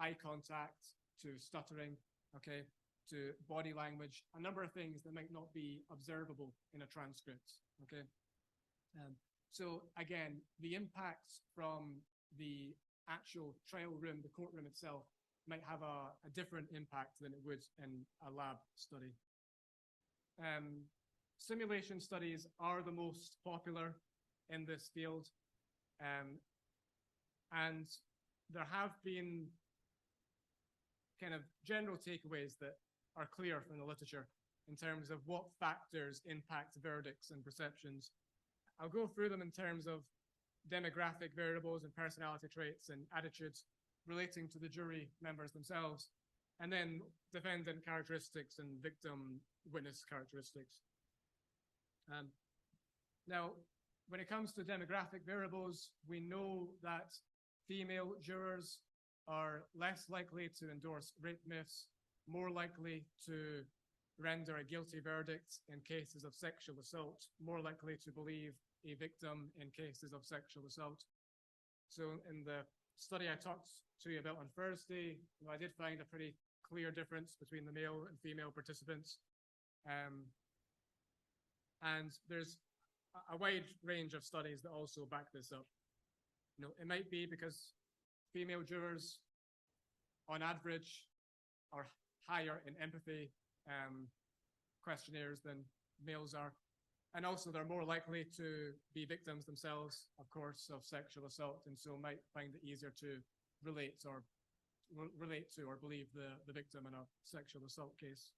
eye contact to stuttering, okay, to body language, a number of things that might not be observable in a transcript, okay? So again, the impacts from the actual trial room, the courtroom itself, might have a different impact than it would in a lab study. Simulation studies are the most popular in this field, and there have been kind of general takeaways that are clear from the literature in terms of what factors impact verdicts and perceptions. I'll go through them in terms of demographic variables and personality traits and attitudes relating to the jury members themselves, and then defendant characteristics and victim witness characteristics. Now, when it comes to demographic variables, we know that female jurors are less likely to endorse rape myths, more likely to render a guilty verdict in cases of sexual assault, more likely to believe a victim in cases of sexual assault. So in the study I talked to you about on Thursday, I did find a pretty clear difference between the male and female participants. And there's a wide range of studies that also back this up. It might be because female jurors, on average, are higher in empathy questionnaires than males are. And also they're more likely to be victims themselves, of course, of sexual assault, and so might find it easier to relate to or believe the victim in a sexual assault case.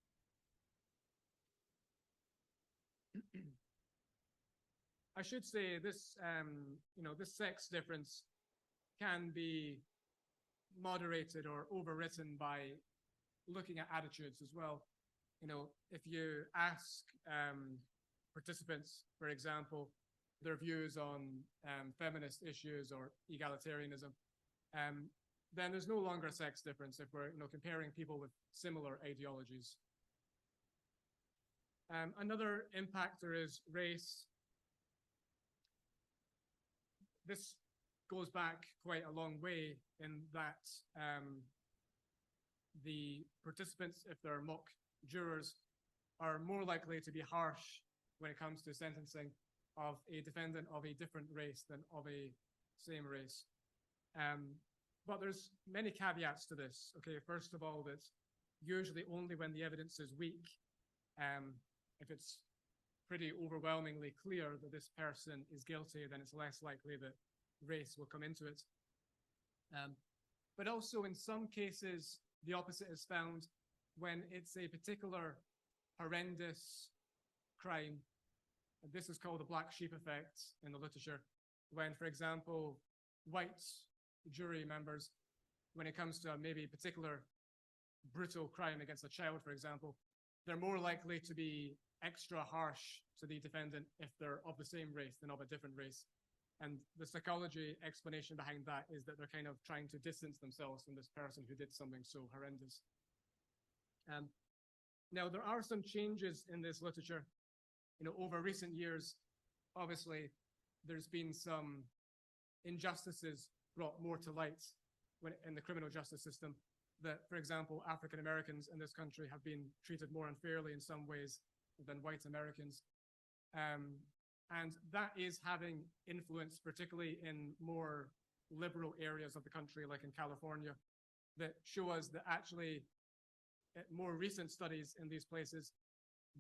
I should say this, this sex difference can be moderated or overwritten by looking at attitudes as well. If you ask participants, for example, their views on feminist issues or egalitarianism, then there's no longer a sex difference if we're comparing people with similar ideologies. Another impactor is race. This goes back quite a long way in that the participants, if they're mock jurors, are more likely to be harsh when it comes to sentencing of a defendant of a different race than of a same race. But there's many caveats to this. Okay, first of all, that's usually only when the evidence is weak. If it's pretty overwhelmingly clear that this person is guilty, then it's less likely that race will come into it. But also in some cases, the opposite is found when it's a particular horrendous crime. This is called the black sheep effect in the literature, when, for example, white jury members, when it comes to maybe a particular brutal crime against a child, for example, they're more likely to be extra harsh to the defendant if they're of the same race than of a different race. And the psychology explanation behind that is that they're kind of trying to distance themselves from this person who did something so horrendous. Now, there are some changes in this literature. Over recent years, obviously, there's been some injustices brought more to light in the criminal justice system, that, for example, African Americans in this country have been treated more unfairly in some ways than white Americans. And that is having influence, particularly in more liberal areas of the country, like in California, that show us that actually more recent studies in these places,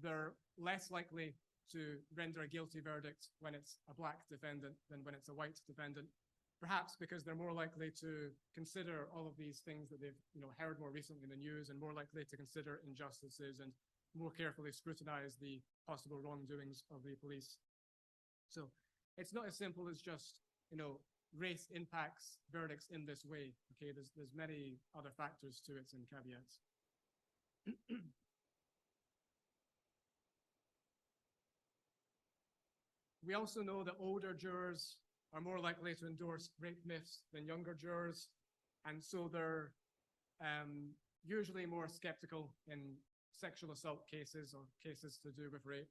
they're less likely to render a guilty verdict when it's a black defendant than when it's a white defendant, perhaps because they're more likely to consider all of these things that they've heard more recently in the news, and more likely to consider injustices and more carefully scrutinize the possible wrongdoings of the police. So it's not as simple as just, race impacts verdicts in this way. Okay, there's many other factors to it and caveats. We also know that older jurors are more likely to endorse rape myths than younger jurors, and so they're usually more skeptical in sexual assault cases or cases to do with rape,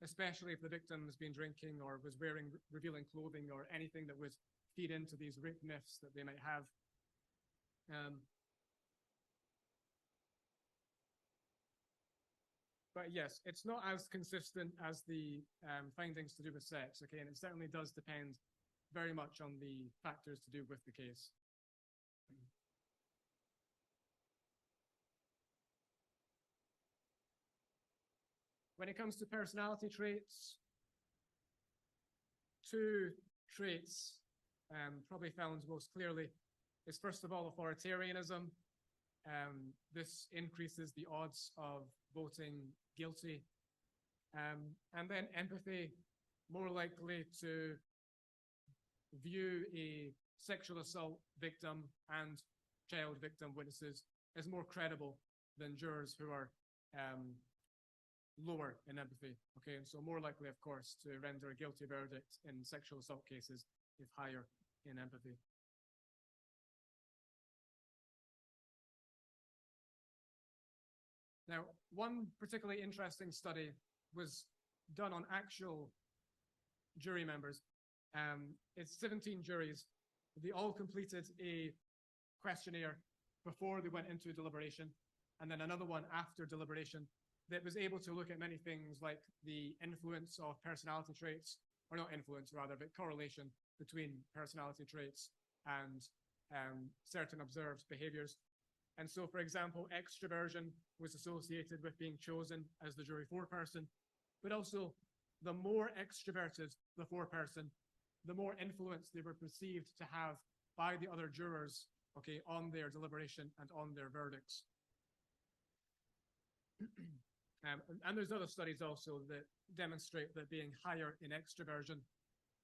especially if the victim has been drinking or was wearing revealing clothing or anything that would feed into these rape myths that they might have. But yes, it's not as consistent as the findings to do with sex, okay? And it certainly does depend very much on the factors to do with the case. When it comes to personality traits, two traits probably found most clearly is, first of all, authoritarianism. This increases the odds of voting guilty. And then empathy, more likely to view a sexual assault victim and child victim witnesses as more credible than jurors who are lower in empathy. Okay, and so more likely, of course, to render a guilty verdict in sexual assault cases if higher in empathy. Now, one particularly interesting study was done on actual jury members. It's 17 juries. They all completed a questionnaire before they went into deliberation, and then another one after deliberation that was able to look at many things like the influence of personality traits, or not influence rather, but correlation between personality traits and certain observed behaviors. And so, for example, extroversion was associated with being chosen as the jury foreperson, but also the more extroverted the foreperson, the more influence they were perceived to have by the other jurors, okay, on their deliberation and on their verdicts. And there's other studies also that demonstrate that being higher in extroversion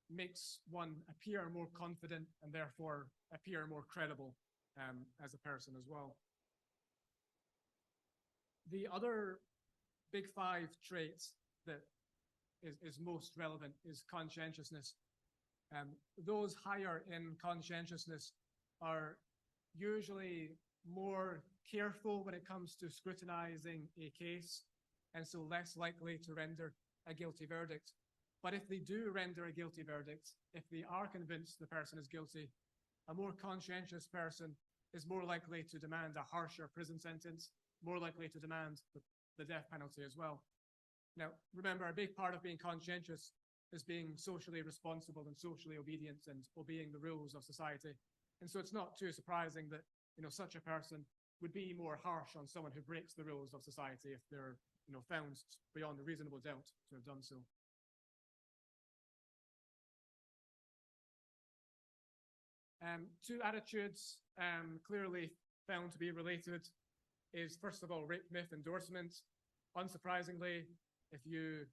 makes one appear more confident and therefore appear more credible as a person as well. The other big five traits that is most relevant is conscientiousness. Those higher in conscientiousness are usually more careful when it comes to scrutinizing a case, and so less likely to render a guilty verdict. But if they do render a guilty verdict, if they are convinced the person is guilty, a more conscientious person is more likely to demand a harsher prison sentence, more likely to demand the death penalty as well. Now, remember, a big part of being conscientious is being socially responsible and socially obedient and obeying the rules of society. And so it's not too surprising that, such a person would be more harsh on someone who breaks the rules of society if they're, found beyond a reasonable doubt to have done so. Two attitudes clearly found to be related is, first of all, rape myth endorsement. Unsurprisingly, if you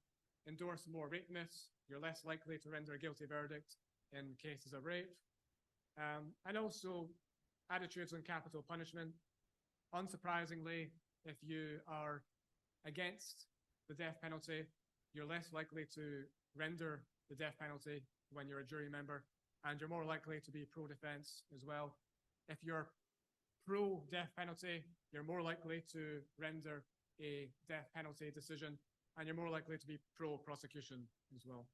endorse more rape myths, you're less likely to render a guilty verdict in cases of rape. And also attitudes on capital punishment. Unsurprisingly, if you are against the death penalty, you're less likely to render the death penalty when you're a jury member, and you're more likely to be pro-defense as well. If you're pro-death penalty, you're more likely to render a death penalty decision, and you're more likely to be pro-prosecution as well.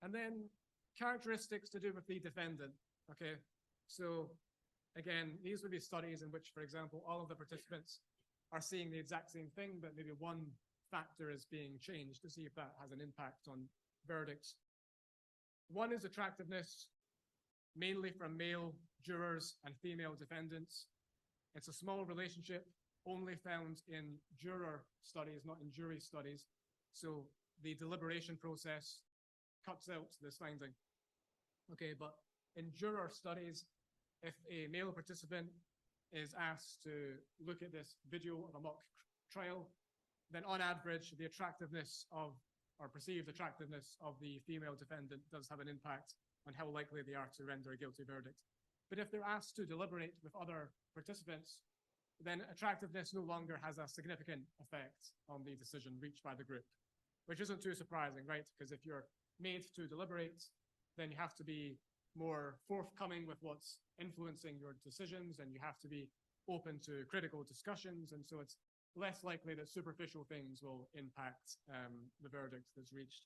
And then characteristics to do with the defendant, okay? So again, these would be studies in which, for example, all of the participants are seeing the exact same thing, but maybe one factor is being changed to see if that has an impact on verdicts. One is attractiveness, mainly from male jurors and female defendants. It's a small relationship, only found in juror studies, not in jury studies. So the deliberation process cuts out this finding. Okay, but in juror studies, if a male participant is asked to look at this video of a mock trial, then on average, the attractiveness of, or perceived attractiveness of the female defendant does have an impact on how likely they are to render a guilty verdict. But if they're asked to deliberate with other participants, then attractiveness no longer has a significant effect on the decision reached by the group, which isn't too surprising, right? Because if you're made to deliberate, then you have to be more forthcoming with what's influencing your decisions, and you have to be open to critical discussions, and so it's less likely that superficial things will impact the verdict that's reached.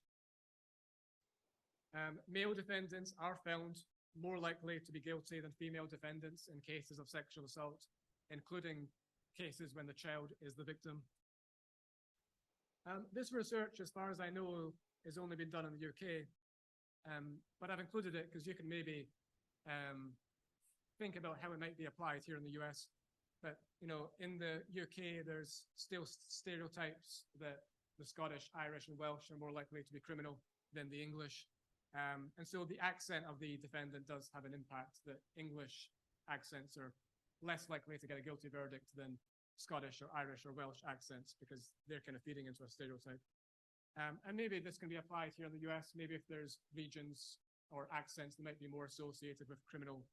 Male defendants are found more likely to be guilty than female defendants in cases of sexual assault, including cases when the child is the victim. This research, as far as I know, has only been done in the UK, but I've included it because you can maybe think about how it might be applied here in the US. But, you know, in the UK, there's still stereotypes that the Scottish, Irish, and Welsh are more likely to be criminal than the English. And so the accent of the defendant does have an impact, that English accents are less likely to get a guilty verdict than Scottish or Irish or Welsh accents, because they're kind of feeding into a stereotype. And maybe this can be applied here in the US, maybe if there's regions or accents that might be more associated with criminal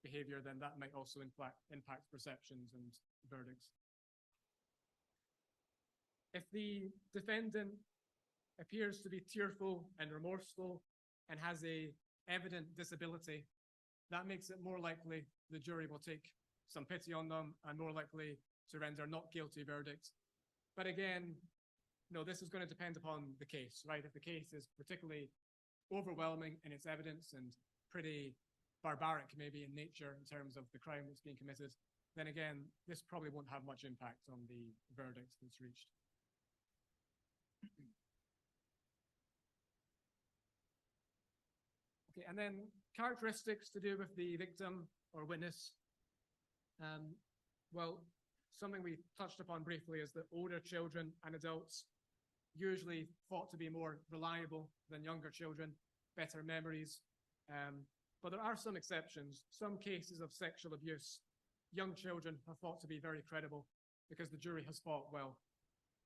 behavior, then that might also impact perceptions and verdicts. If the defendant appears to be tearful and remorseful and has a evident disability, that makes it more likely the jury will take some pity on them and more likely to render not guilty verdicts. But again, no, this is going to depend upon the case, right? If the case is particularly overwhelming in its evidence and pretty barbaric maybe in nature in terms of the crime that's being committed, then again, this probably won't have much impact on the verdict that's reached. Okay, and then characteristics to do with the victim or witness. Well, something we touched upon briefly is that older children and adults usually thought to be more reliable than younger children, better memories. But there are some exceptions. Some cases of sexual abuse, young children are thought to be very credible because the jury has thought, well,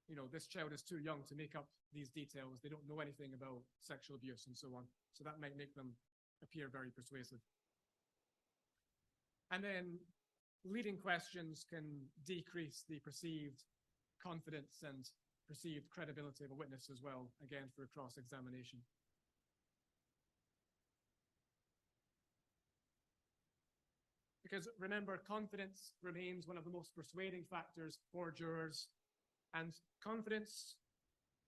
you know, this child is too young to make up these details. They don't know anything about sexual abuse and so on. So that might make them appear very persuasive. And then leading questions can decrease the perceived confidence and perceived credibility of a witness as well, again, for cross-examination. Because remember, confidence remains one of the most persuading factors for jurors, and confidence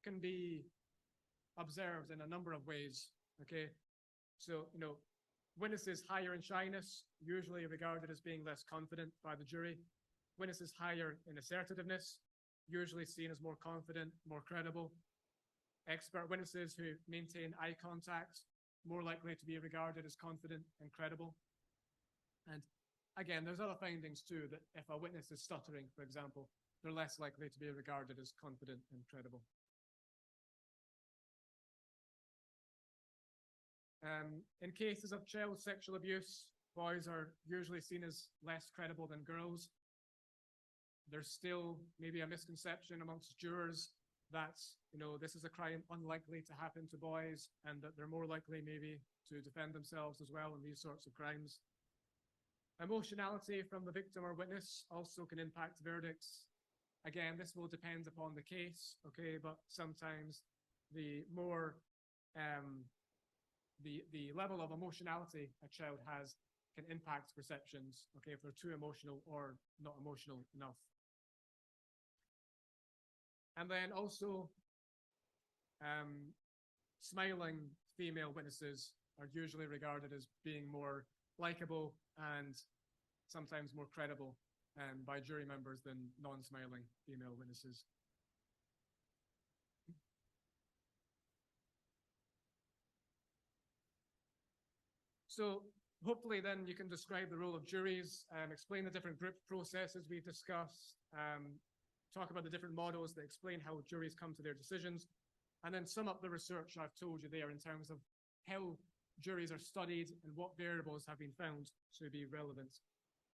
can be observed in a number of ways, okay? So, you know, witnesses higher in shyness, usually regarded as being less confident by the jury. Witnesses higher in assertiveness, usually seen as more confident, more credible. Expert witnesses who maintain eye contact, more likely to be regarded as confident and credible. And again, there's other findings too, that if a witness is stuttering, for example, they're less likely to be regarded as confident and credible. In cases of child sexual abuse, boys are usually seen as less credible than girls. There's still maybe a misconception amongst jurors that, you know, this is a crime unlikely to happen to boys and that they're more likely maybe to defend themselves as well in these sorts of crimes. Emotionality from the victim or witness also can impact verdicts. Again, this will depend upon the case, okay, but sometimes the more the level of emotionality a child has can impact perceptions, okay, if they're too emotional or not emotional enough. And then also, smiling female witnesses are usually regarded as being more likable and sometimes more credible by jury members than non-smiling female witnesses. So hopefully then you can describe the role of juries, explain the different group processes we've discussed, talk about the different models that explain how juries come to their decisions, and then sum up the research I've told you there in terms of how juries are studied and what variables have been found to be relevant